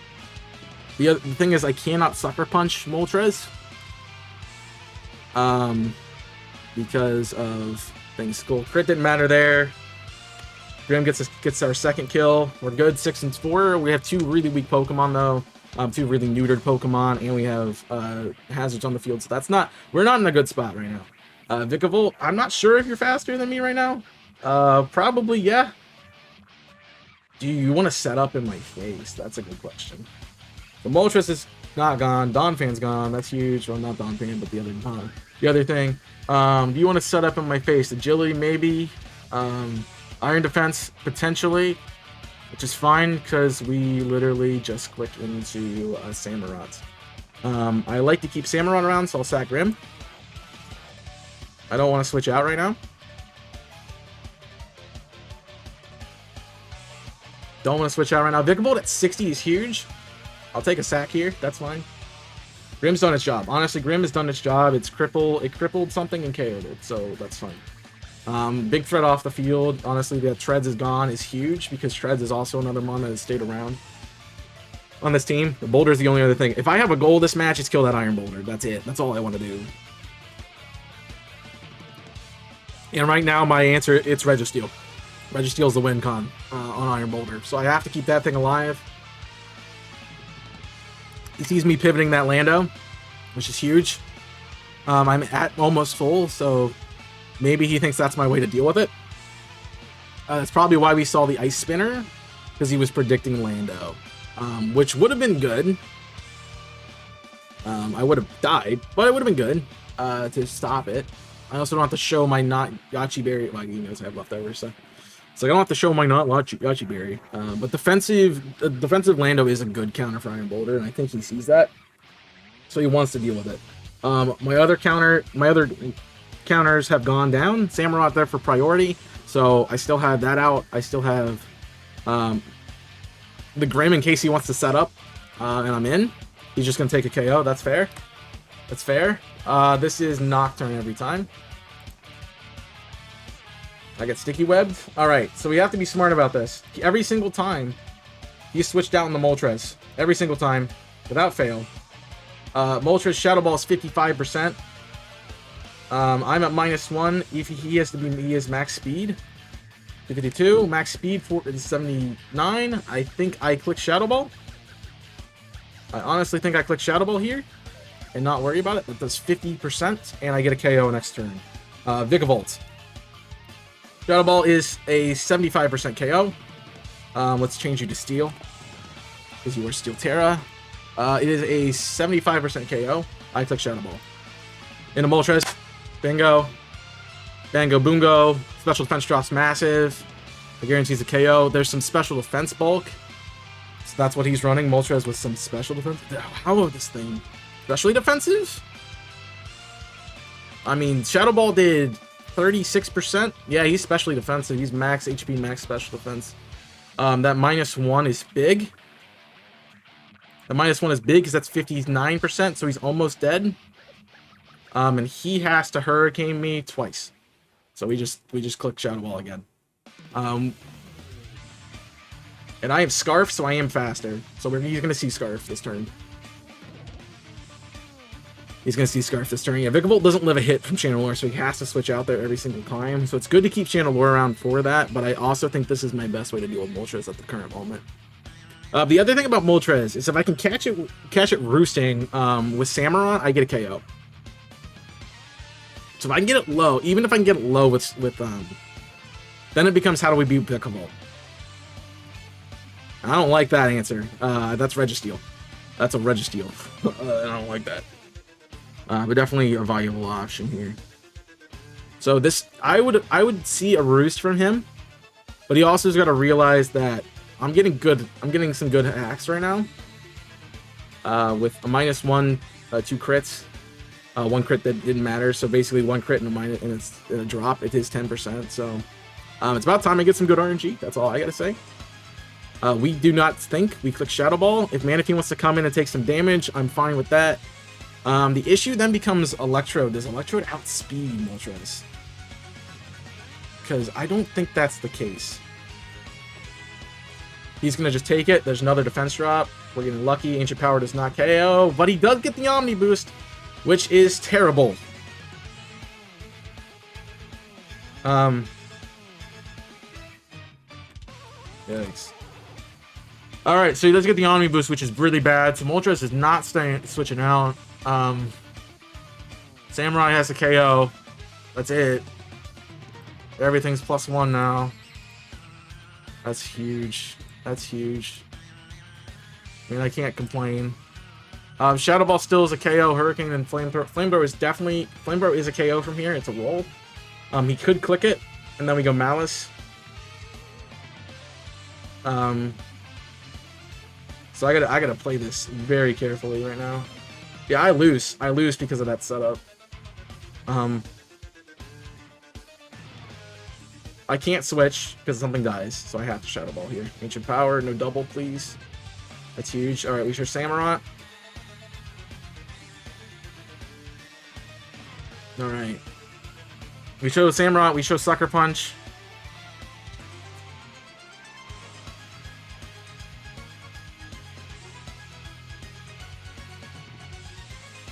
thing is, I cannot Sucker Punch Moltres. Because of things. Skull Crit didn't matter there. Grim gets our second kill. We're good, 6 and 4. We have 2 really weak Pokemon though. 2 really neutered Pokemon, and we have hazards on the field. So we're not in a good spot right now. Vikavolt, I'm not sure if you're faster than me right now. Probably, yeah. Do you want to set up in my face? That's a good question. The Moltres is not gone. Donphan's gone. That's huge. Well, not Donphan, but the other Don. The other thing. Do you want to set up in my face? Agility, maybe. Iron Defense, potentially. Which is fine, because we literally just click into Samurott. I like to keep Samurott around, so I'll sack Grim. I don't want to switch out right now. Don't want to switch out right now. Vikavolt at 60 is huge. I'll take a sack here. That's fine. Grim's done its job. Honestly, Grim has done its job. It crippled something and KO'd it, so that's fine. Big threat off the field. Honestly, that Treads is gone is huge, because Treads is also another mon that has stayed around on this team. The Boulder is the only other thing. If I have a goal this match, it's kill that Iron Boulder. That's it. That's all I want to do. And right now, my answer, it's Registeel. Registeel's the win con on Iron Boulder. So I have to keep that thing alive. He sees me pivoting that Lando, which is huge. I'm at almost full, so maybe he thinks that's my way to deal with it. That's probably why we saw the Ice Spinner, because he was predicting Lando, which would have been good. I would have died, but it would have been good to stop it. I also don't have to show my not Yachi Berry. Well, you guys have leftovers, so I don't have to show my not Yachi Berry. But defensive Lando is a good counter for Iron Boulder, and I think he sees that, so he wants to deal with it. My other counters have gone down. Samurott there for priority, so I still have that out. I still have the Grim in case he wants to set up, and I'm in. He's just gonna take a KO. That's fair. That's fair. This is Nocturne every time. I get sticky webbed. Alright, so we have to be smart about this. Every single time, he switched out in the Moltres. Every single time, without fail. Moltres Shadow Ball is 55%. I'm at -1. If he is max speed. 52. Max speed is 79. I think I click Shadow Ball. I honestly think I click Shadow Ball here and not worry about it. That does 50%, and I get a KO next turn. Vikavolt. Shadow Ball is a 75% KO. Let's change you to Steel, because you are Steel Terra. It is a 75% KO. I click Shadow Ball. In a Moltres. Bingo. Bango Boongo. Special defense drops massive. It guarantees a KO. There's some special defense bulk. So that's what he's running. Moltres with some special defense. How about this thing? Especially defensive? I mean, Shadow Ball did 36%. Yeah, he's specially defensive. He's max HP, max special defense. That -1 is big. The -1 is big because that's 59%, so he's almost dead. And he has to Hurricane me twice. So we just click Shadow Ball again. And I have Scarf, so I am faster. So he's going to see Scarf this turn. He's going to see Scarf this turn. Yeah, Vikavolt doesn't live a hit from Chandelure, so he has to switch out there every single time. So it's good to keep Chandelure around for that, but I also think this is my best way to deal with Moltres at the current moment. The other thing about Moltres is if I can catch it roosting with Samurott, I get a KO. So if I can get it low, even if I can get it low with then it becomes how do we beat Vikavolt? I don't like that answer. That's Registeel. That's a Registeel. I don't like that. But definitely a valuable option here. So this, I would see a roost from him, but he also has got to realize that I'm getting some good hacks right now. With a -1, 2 crits. One crit that didn't matter, so basically one crit and a drop, it is 10%. So it's about time I get some good RNG. That's all I gotta say. We do not think. We click Shadow Ball. If Manaphy wants to come in and take some damage, I'm fine with that. The issue then becomes Electrode. Does Electrode outspeed Moltres? Because I don't think that's the case. He's going to just take it. There's another defense drop. We're getting lucky. Ancient Power does not KO, but he does get the Omni Boost, which is terrible. Yikes. Alright, so he does get the Omni Boost, which is really bad. So Moltres is not switching out. Samurai has a KO. That's it. Everything's +1 now. That's huge. That's huge. I mean, I can't complain. Shadow Ball still is a KO. Hurricane and Flamethrower. Flamethrower is definitely... Flamethrower is a KO from here. It's a roll. He could click it, and then we go Malice. So I gotta play this very carefully right now. Yeah, I lose. I lose because of that setup. I can't switch because something dies, so I have to Shadow Ball here. Ancient Power, no double, please. That's huge. Alright, we show Samurott. Alright. We show Samurott, we show Sucker Punch.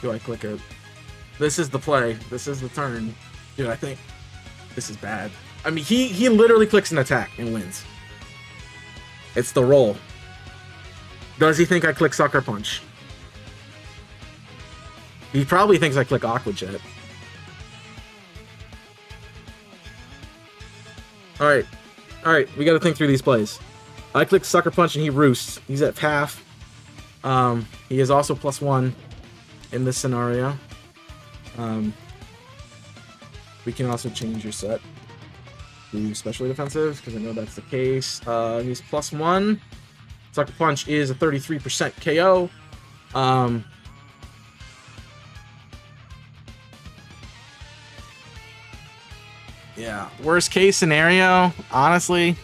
Do I click it? This is the play. This is the turn. Dude, I think this is bad. I mean, he literally clicks an attack and wins. It's the roll. Does he think I click Sucker Punch? He probably thinks I click Aqua Jet. Alright. Alright, we gotta think through these plays. I click Sucker Punch and he roosts. He's at half. He is also +1 in this scenario. We can also change your set to specially defensive, because I know that's the case. He's +1. Sucker Punch is a 33% KO. Yeah, worst case scenario, honestly.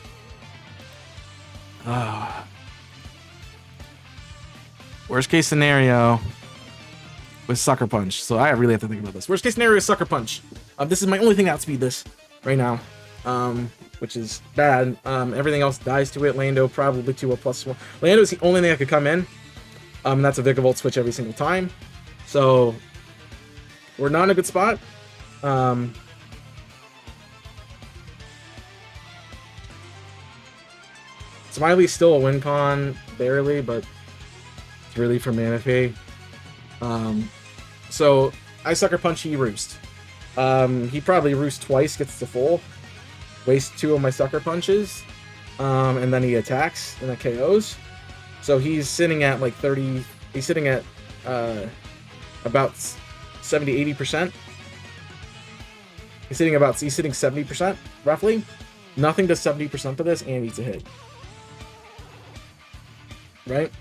Worst case scenario with Sucker Punch. So I really have to think about this. Worst case scenario is Sucker Punch. This is my only thing to outspeed this right now. Which is bad. Everything else dies to it. Lando probably to a +1. Lando is the only thing that could come in. That's a Vikavolt switch every single time. So we're not in a good spot. Smiley's still a win con, barely, but it's really for Manaphy. So I Sucker Punch, he Roost. He probably Roost twice, gets to full. Waste 2 of my Sucker Punches. And then he attacks and that KOs. So he's sitting at like 30... He's sitting at about 70-80%. He's sitting 70%, roughly. Nothing does 70% of this, and he's a hit. Right?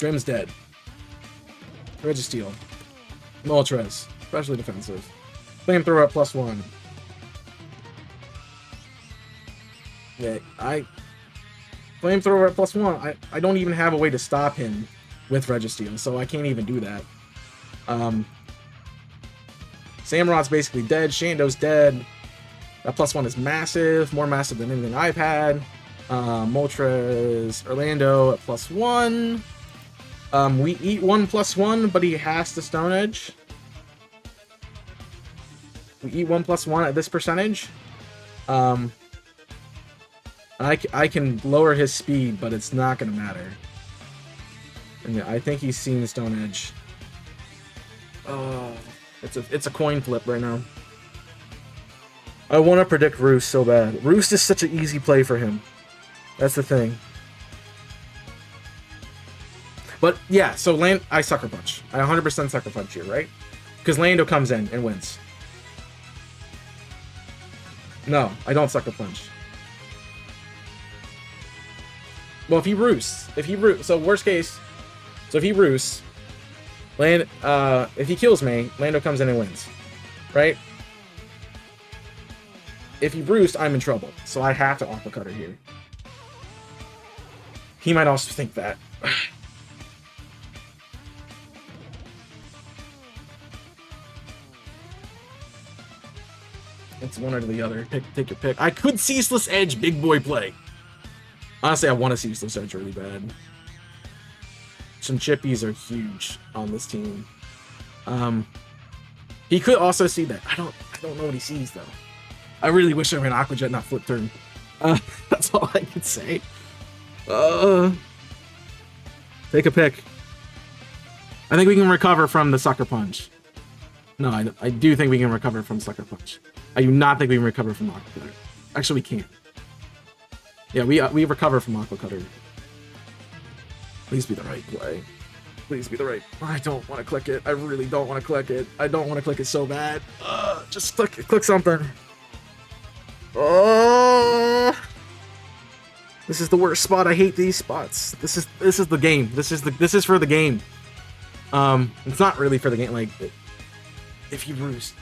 Grim's dead. Registeel. Moltres. Especially defensive. Flamethrower at +1. Yeah, Flamethrower at +1. I don't even have a way to stop him with Registeel, so I can't even do that. Samurott's basically dead. Shando's dead. That +1 is massive. More massive than anything I've had. Moltres, Orlando at +1. We eat 1 +1, but he has to Stone Edge. We eat 1 +1 at this percentage. I can lower his speed, but it's not going to matter. And yeah, I think he's seen Stone Edge. Oh, it's a coin flip right now. I want to predict Roost so bad. Roost is such an easy play for him. That's the thing. But yeah, so I Sucker Punch. I 100% Sucker Punch here, right? Because Lando comes in and wins. No, I don't Sucker Punch. Well, if he roosts, so worst case, so if he roosts, If he kills me, Lando comes in and wins. Right? If he bruised, I'm in trouble. So I have to Aqua Cutter here. He might also think that. It's one or the other. Take your pick. I could Ceaseless Edge, big boy play. Honestly, I want a Ceaseless Edge really bad. Some chippies are huge on this team. He could also see that. I don't know what he sees though. I really wish I ran Aqua Jet, not Flip Turn. That's all I can say. Take a pick. I think we can recover from the Sucker Punch. No, I do think we can recover from Sucker Punch. I do not think we can recover from Aqua Cutter. Actually, we can't. Yeah, we recover from Aqua Cutter. Please be the right play. Please be the right. I don't want to click it. I really don't want to click it. I don't want to click it so bad. Just click something. This is the worst spot. I hate these spots. This is the game. This is for the game. It's not really for the game. Like, if you bruise.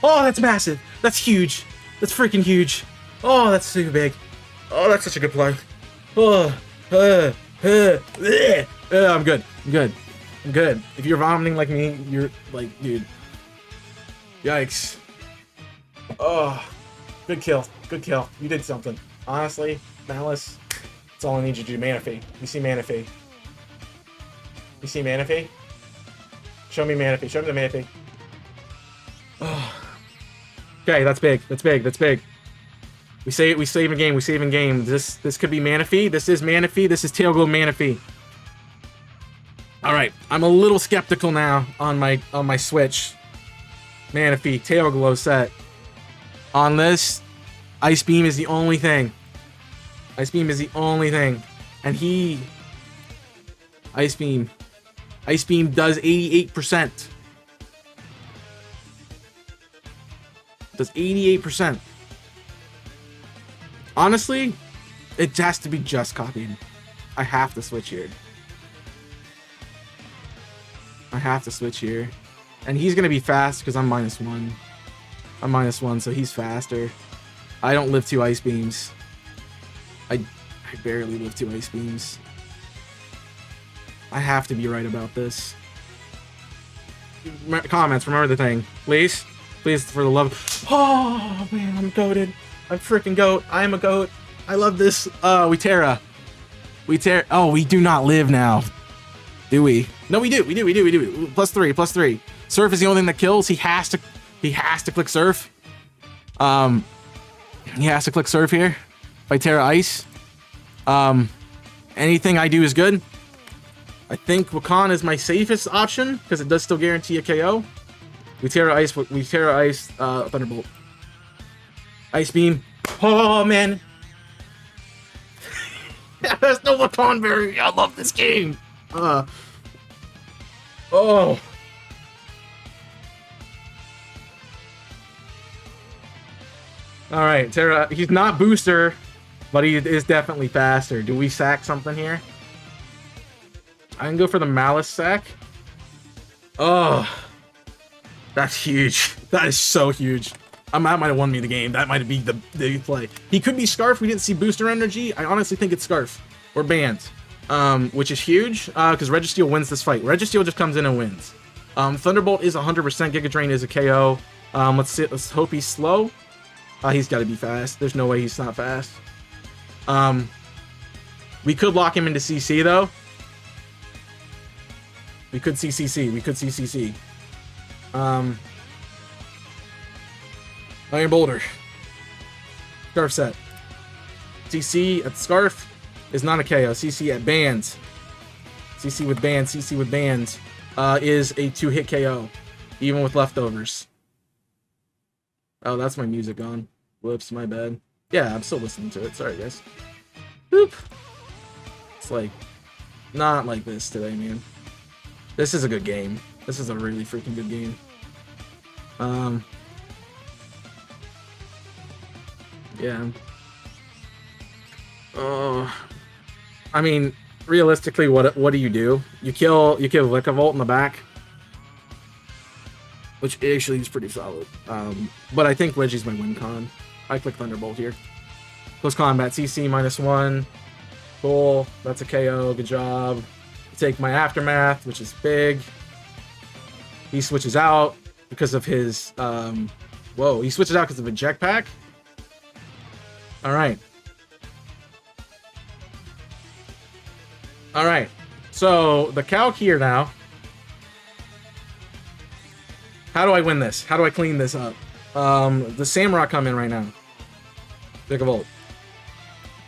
Oh, that's massive. That's huge. That's freaking huge. Oh, that's super big. Oh, that's such a good play. I'm good. I'm good. I'm good. If you're vomiting like me, you're like, dude. Yikes. Oh, good kill. Good kill. You did something. Honestly, Malice, that's all I need you to do. Manaphy. You see Manaphy. You see Manaphy? Show me Manaphy. Show me the Manaphy. Oh. Okay, that's big. That's big. That's big. We save a game. We save in game. This could be Manaphy. This is Manaphy. This is Tail Glow Manaphy. All right, I'm a little skeptical now on my Switch. Manaphy, Tail Glow set. On this, Ice Beam is the only thing. Ice Beam is the only thing, and Ice Beam does 88%. Does 88%. Honestly, it has to be just copied. I have to switch here. I have to switch here. And he's going to be fast because I'm -1. I'm -1, so he's faster. I don't live 2 Ice Beams. I barely live 2 Ice Beams. I have to be right about this. Comments, remember the thing. Please? Please, for the love of... Oh, man, I'm goated. I'm freaking goat. I am a goat. I love this. We Terra. Oh, we do not live now. Do we? No, we do. We do. +3, +3. Surf is the only thing that kills. He has to click Surf. He has to click Surf here. If I Terra Ice. Anything I do is good. I think Wakan is my safest option because it does still guarantee a KO. We Terra Ice. Thunderbolt. Ice Beam. Oh, man. There's no Wakan Berry. I love this game. Oh. Alright, Terra. He's not booster, but he is definitely faster. Do we sack something here? I can go for the Malice sack. Oh. That's huge. That is so huge. That might have won me the game. That might be the play. He could be Scarf. We didn't see booster energy. I honestly think it's Scarf or Band, which is huge because Registeel wins this fight. Registeel just comes in and wins. Thunderbolt is 100%. Giga Drain is a KO. Let's hope he's slow. He's got to be fast. There's no way he's not fast. We could lock him into CC though. We could see CC. Iron Boulder. Scarf set. CC at Scarf is not a KO. CC at Bands. CC with Bands is a 2-hit KO. Even with leftovers. Oh, that's my music on. Whoops, my bad. Yeah, I'm still listening to it. Sorry, guys. Boop. It's like, not like this today, man. This is a good game. This is a really freaking good game. Yeah. I mean, realistically, what do? You kill Vikavolt in the back, which actually is pretty solid. But I think Reggie's my win con. I click Thunderbolt here. Close combat, CC -1. Cool, that's a KO, good job. Take my Aftermath, which is big. He switches out because of his, whoa, he switches out because of a jetpack? Alright. Alright, so the calc here now. How do I win this? How do I clean this up? The Samrock come in right now. Vikavolt.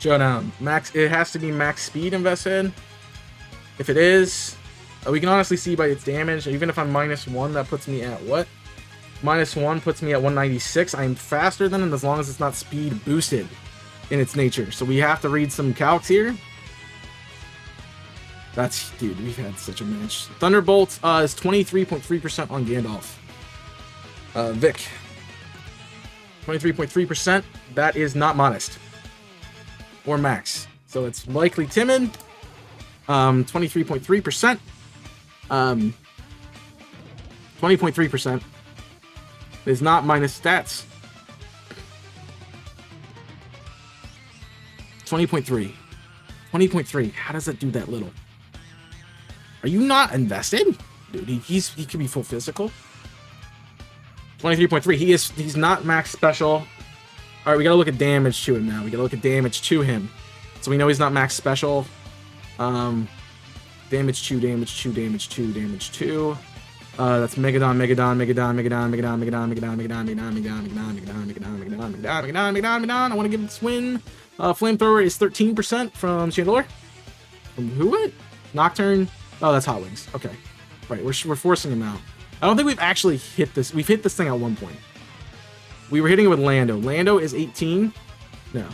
Showdown. Max. It has to be max speed invested. If it is, we can honestly see by its damage. Even if I'm -1, that puts me at what? -1 puts me at 196. I'm faster than it as long as it's not speed boosted in its nature. So we have to read some calcs here. That's, dude, we've had such a match. Thunderbolt is 23.3% on Gandalf. Vic. 23.3%. That is not modest. Or max. So it's likely timid. 23.3%. 20.3% is not minus stats. 20.3. 20.3. How does that do that little? Are you not invested? Dude, he could be full physical. 23.3. He's not max special. Alright, we gotta look at damage to him now. We gotta look at damage to him. So we know he's not max special. Damage 2, damage 2, damage 2, damage 2. That's Megadon, Megadon, Megadon, Megadon, Megadon, Megadon, Megadon, Megadon, Megadon, Megadon, Megadon, Megadon, Megadon, Megadon, Megadon, Megadon, Megadon, Megadon. I want to give this win. Flamethrower is 13% from Chandelure. From who? Nocturne. Oh, that's Hot Wings. Okay. Right, we're forcing him out. I don't think we've actually hit this. We've hit this thing at one point. We were hitting it with Lando. Lando is 18. No.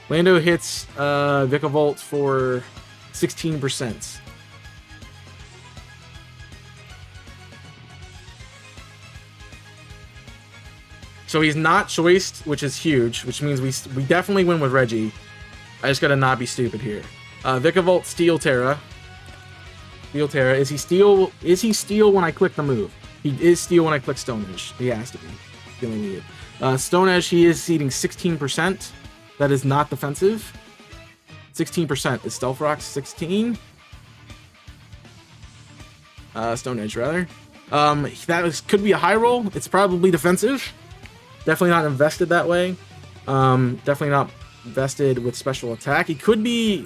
Lando hits Vikavolt for 16%. So he's not choiced, which is huge, which means we definitely win with Reggie. I just gotta not be stupid here. Vikavolt Steel Terra. Steel Terra. Is he steel? Is he steel when I click the move? He is steel when I click Stone Edge. He has to be. Feeling weird. Stone Edge, he is ceding 16%. That is not defensive. 16% is Stealth Rock. 16. Stone Edge, rather. Could be a high roll. It's probably defensive. Definitely not invested that way. Definitely not vested with special attack. He could be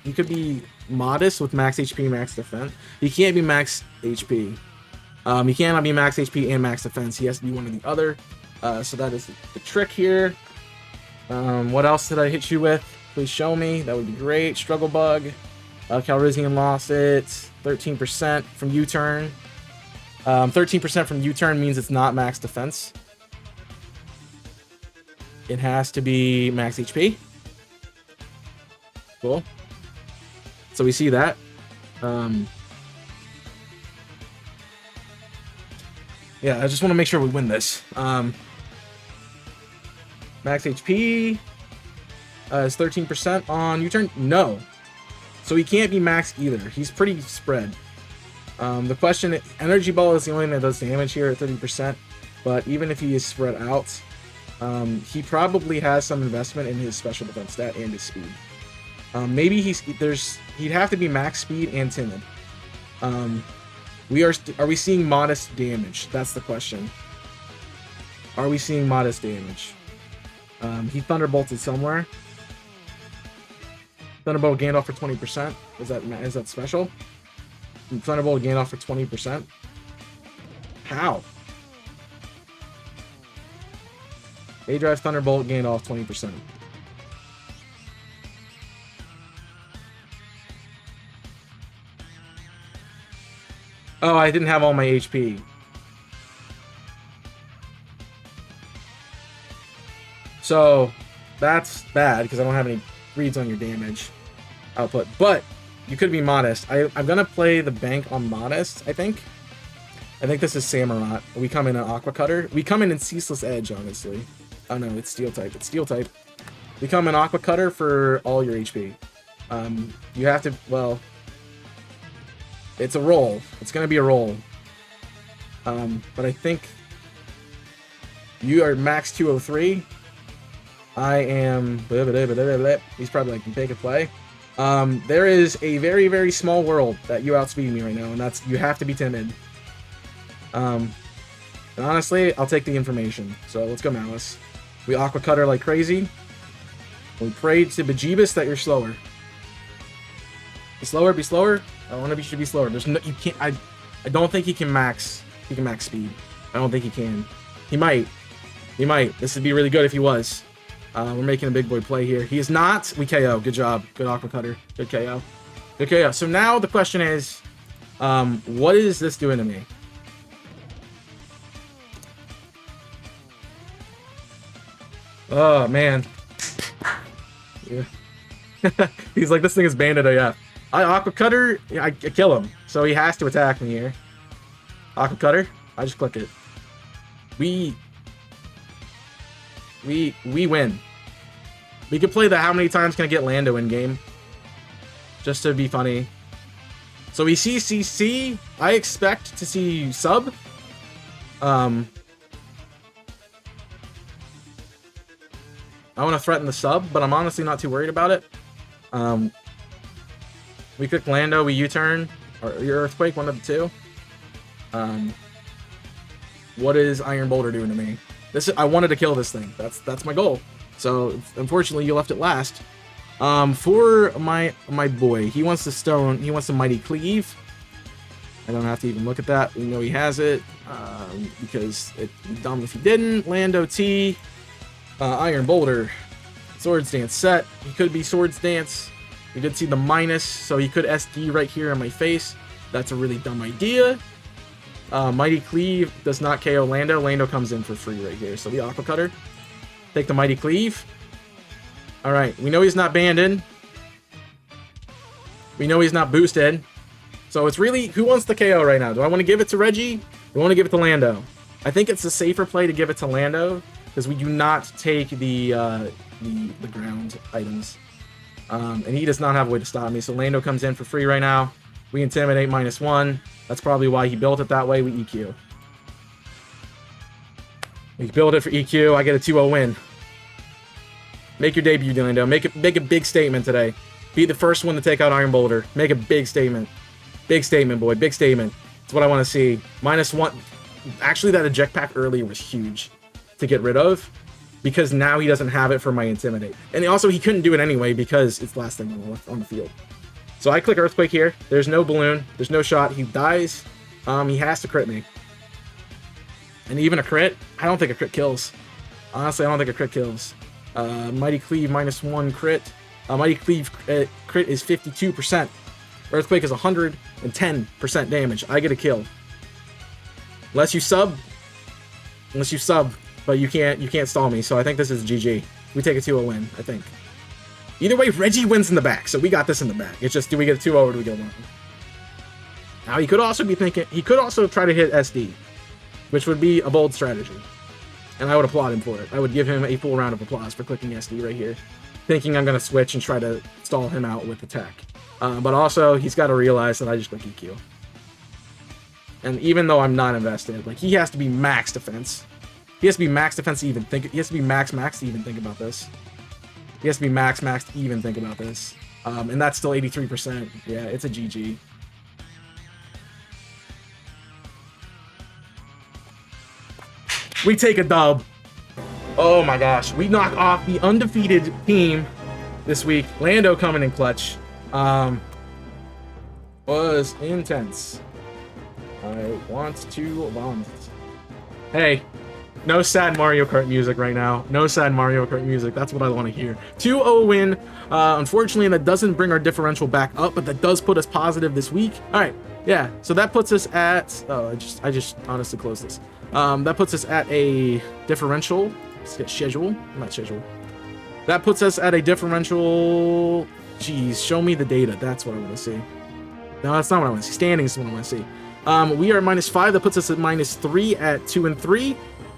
he could be modest with max HP, max defense. He can't be max HP. He cannot be max HP and max defense. He has to be one or the other. So that is the trick here. What else did I hit you with? Please show me. That would be great. Struggle Bug. Calrissian lost it. 13% from U-turn. 13% from U-turn means it's not max defense. It has to be max HP. Cool. So we see that. Yeah, I just want to make sure we win this. Max HP is 13% on U-turn. No. So he can't be max either. He's pretty spread. The question, Energy Ball is the only thing that does damage here at 30%. But even if he is spread out, he probably has some investment in his special defense stat and his speed. Maybe he'd have to be max speed and timid. Are we seeing modest damage? That's the question. Are we seeing modest damage? He thunderbolted somewhere. Thunderbolt Gandalf for 20%. Is that special? Thunderbolt Gandalf for 20%. How? A-Drive Thunderbolt Gandalf 20%. Oh, I didn't have all my HP. So that's bad because I don't have any reads on your damage output. But you could be modest. I'm gonna play the bank on modest. I think this is Samurott. We come in an Aqua Cutter. We come in Ceaseless Edge, honestly. Oh no, it's Steel type. It's Steel type. We come in Aqua Cutter for all your HP. You have to, well, it's a roll. It's going to be a roll. But I think you are max 203. I am, he's probably like, take a play. There is a very, very small world that you outspeed me right now, and that's, you have to be timid. And honestly, I'll take the information. So let's go Malice. We Aqua Cutter like crazy. We pray to Bejeebus that you're slower. Be slower, be slower. I want to be, should be slower. There's no, you can't, I don't think he can max speed. I don't think he can. He might. He might. This would be really good if he was. We're making a big boy play here. He is not. We KO. Good job. Good Aqua Cutter. Good KO. Good KO. So now the question is, what is this doing to me? Oh, man. Yeah. He's like, this thing is banded AF. I Aqua Cutter, I kill him. So he has to attack me here. Aqua Cutter. I just click it. We win. We could play the how many times can I get Lando in game. Just to be funny. So we see CC. I expect to see sub. I want to threaten the sub, but I'm honestly not too worried about it. We click Lando, we U-turn, or your Earthquake, one of the two. What is Iron Boulder doing to me? I wanted to kill this thing. That's my goal. So unfortunately, you left it last. For my boy, he wants the stone. He wants the Mighty Cleave. I don't have to even look at that. We know he has it because it'd be dumb if he didn't. Lando T. Iron Boulder, Swords Dance set. He could be Swords Dance. We did see the minus, so he could SD right here in my face. That's a really dumb idea. Mighty Cleave does not KO Lando. Lando comes in for free right here. So the Aqua Cutter. Take the Mighty Cleave. Alright, we know he's not banded. We know he's not boosted. So it's really, who wants the KO right now? Do I want to give it to Reggie? Do I want to give it to Lando? I think it's a safer play to give it to Lando, because we do not take the ground items. And he does not have a way to stop me. So Lando comes in for free right now. We intimidate -1. That's probably why he built it that way. We EQ. We build it for EQ. I get a 2-0 win. Make your debut, Lando. Make a big statement today. Be the first one to take out Iron Boulder. Make a big statement. Big statement, boy. Big statement. That's what I want to see. -1. Actually, that eject pack earlier was huge to get rid of, because now he doesn't have it for my Intimidate. And also, he couldn't do it anyway because it's the last thing on the field. So I click Earthquake here. There's no balloon. There's no shot. He dies. He has to crit me. And even a crit, I don't think a crit kills. Honestly, I don't think a crit kills. Mighty Cleave -1 crit. Mighty Cleave crit is 52%. Earthquake is 110% damage. I get a kill. Unless you sub, but you can't stall me. So I think this is GG. We take a 2-0 win, I think. Either way, Reggie wins in the back, so we got this in the back. It's just, do we get a 2-0 or do we get a 1? Now he could also be thinking, he could also try to hit SD, which would be a bold strategy. And I would applaud him for it. I would give him a full round of applause for clicking SD right here, thinking I'm going to switch and try to stall him out with attack. But also, he's got to realize that I just click EQ. And even though I'm not invested, like, he has to be max defense. He has to be max defense to even think. He has to be max to even think about this. He has to be max to even think about this. And that's still 83%. Yeah, it's a GG. We take a dub. Oh my gosh. We knock off the undefeated team this week. Lando coming in clutch. Was intense. I want to vomit. Hey, no sad Mario Kart music right now. No sad Mario Kart music. That's what I want to hear. 2-0 win. Unfortunately, that doesn't bring our differential back up, but that does put us positive this week. All right. Yeah. So that puts us at. Oh, I just honestly closed this. That puts us at a differential. Let's get schedule. Not schedule. That puts us at a differential. Jeez, show me the data. That's what I want to see. No, that's not what I want to see. Standings is what I want to see. We are -5. That puts us at -3 at 2 and 3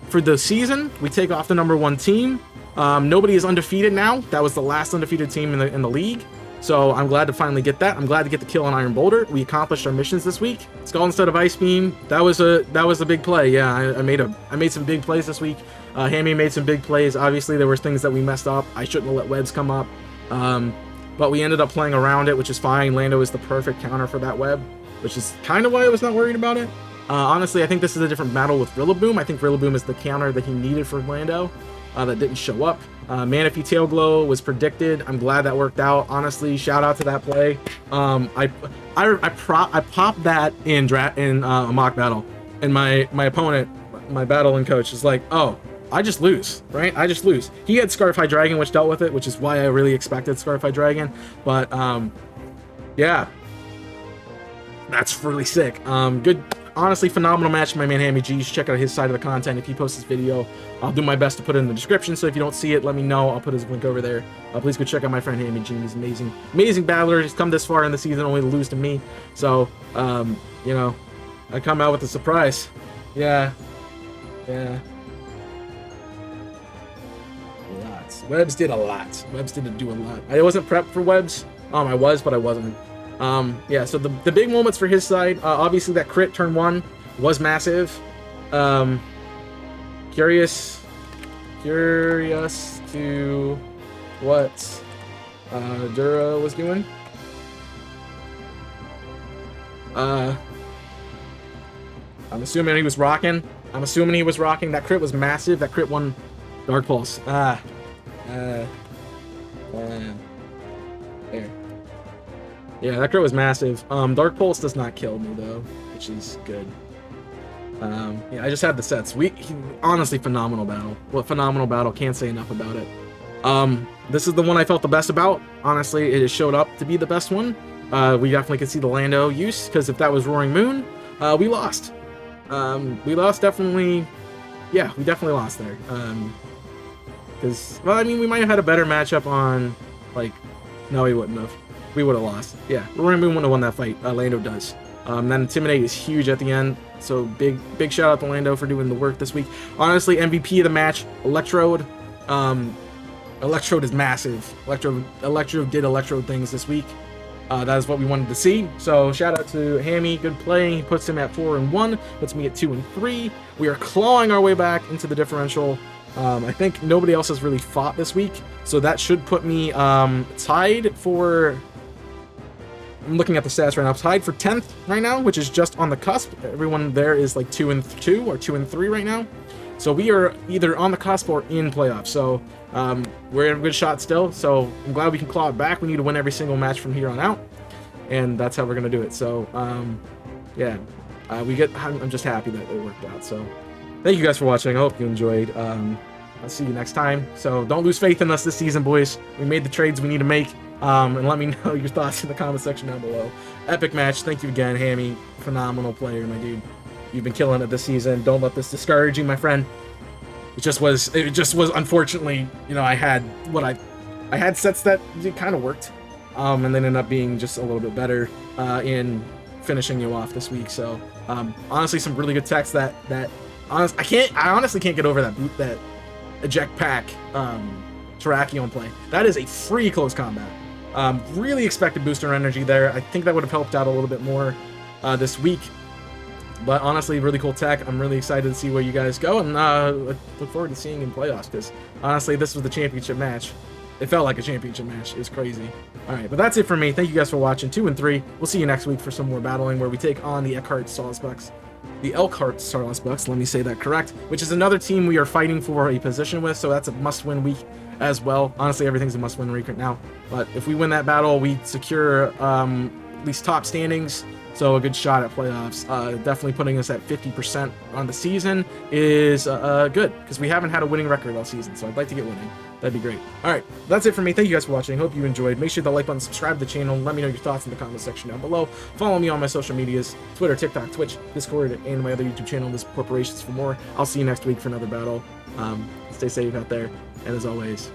for the season. We take off the #1 team. Nobody is undefeated now. That was the last undefeated team in the league. So I'm glad to finally get that. I'm glad to get the kill on Iron Boulder. We accomplished our missions this week. Skull instead of Ice Beam. That was a big play. Yeah, I made some big plays this week. Hammy made some big plays. Obviously, there were things that we messed up. I shouldn't have let webs come up. But we ended up playing around it, which is fine. Lando is the perfect counter for that web, which is kind of why I was not worried about it. Honestly, I think this is a different battle with Rillaboom. I think Rillaboom is the counter that he needed for Lando. That didn't show up. Manaphy Tail Glow was predicted. I'm glad that worked out. Honestly, shout out to that play. I popped that in a mock battle, and my opponent, my battling coach, is like, "Oh, I just lose, right? I just lose." He had Scarfy Dragon, which dealt with it, which is why I really expected Scarfy Dragon. But yeah, that's really sick. Good. Honestly, phenomenal match from my man Hammy G. You should check out his side of the content. If he posts this video, I'll do my best to put it in the description. So if you don't see it, let me know. I'll put his link over there. Please go check out my friend Hammy G. He's amazing, amazing battler. He's come this far in the season only to lose to me. So, you know, I come out with a surprise. Yeah. Lots. Webs did a lot. Webs did do a lot. I wasn't prepped for webs. I was, but I wasn't. Yeah, so the big moments for his side, obviously that crit turn 1 was massive. Curious to what Dura was doing. I'm assuming he was rocking. That crit was massive. That crit won Dark Pulse. There. Yeah, that crit was massive. Dark Pulse does not kill me though, which is good. Yeah, I just had the sets. Honestly, phenomenal battle. What phenomenal battle, can't say enough about it. This is the one I felt the best about. Honestly, it showed up to be the best one. We definitely could see the Lando use, because if that was Roaring Moon, we lost. We lost definitely. Yeah, we definitely lost there. Because, well, I mean, we might have had a better matchup on, like, no, we wouldn't have. We would have lost. Yeah, Roaring Moon wouldn't have won that fight. Lando does. That Intimidate is huge at the end. So big shout out to Lando for doing the work this week. Honestly, MVP of the match, Electrode. Electrode is massive. Electrode did Electrode things this week. That is what we wanted to see. So shout out to Hammy, good playing. He puts him at 4-1, puts me at 2-3. We are clawing our way back into the differential. I think nobody else has really fought this week, so that should put me tied for. I'm looking at the stats right now. Tied for 10th right now, which is just on the cusp. Everyone there is like 2-2 or 2-3 right now. So we are either on the cusp or in playoffs. So we're in a good shot still. So I'm glad we can claw it back. We need to win every single match from here on out, and that's how we're gonna do it. So yeah, I'm just happy that it worked out. So thank you guys for watching. I hope you enjoyed. I'll see you next time. So don't lose faith in us this season, boys. We made the trades we need to make. And let me know your thoughts in the comment section down below. Epic match. Thank you again, Hammy. Phenomenal player, my dude. You've been killing it this season. Don't let this discourage you, my friend. It just was unfortunately, you know, I had sets that kind of worked. And then ended up being just a little bit better in finishing you off this week. So honestly, some really good techs that I honestly can't get over that eject pack Terrakion play. That is a free close combat. Really expected booster energy there. I think that would have helped out a little bit more this week. But honestly, really cool tech. I'm really excited to see where you guys go, and look forward to seeing you in playoffs, because honestly, this was the championship match. It felt like a championship match. It was crazy. Alright, but that's it for me. Thank you guys for watching. 2-3. We'll see you next week for some more battling, where we take on the Eckhart Starless The Elkhart Starless Bucks, let me say that correct, which is another team we are fighting for a position with, so that's a must-win week as well. Honestly, everything's a must-win week right now. But if we win that battle, we secure at least top standings, so a good shot at playoffs. Definitely putting us at 50% on the season is good, because we haven't had a winning record all season, so I'd like to get winning. That'd be great. Alright, that's it for me. Thank you guys for watching. Hope you enjoyed. Make sure to like button, subscribe to the channel, let me know your thoughts in the comment section down below. Follow me on my social medias, Twitter, TikTok, Twitch, Discord, and my other YouTube channel, This Corporations, for more. I'll see you next week for another battle. Stay safe out there, and as always,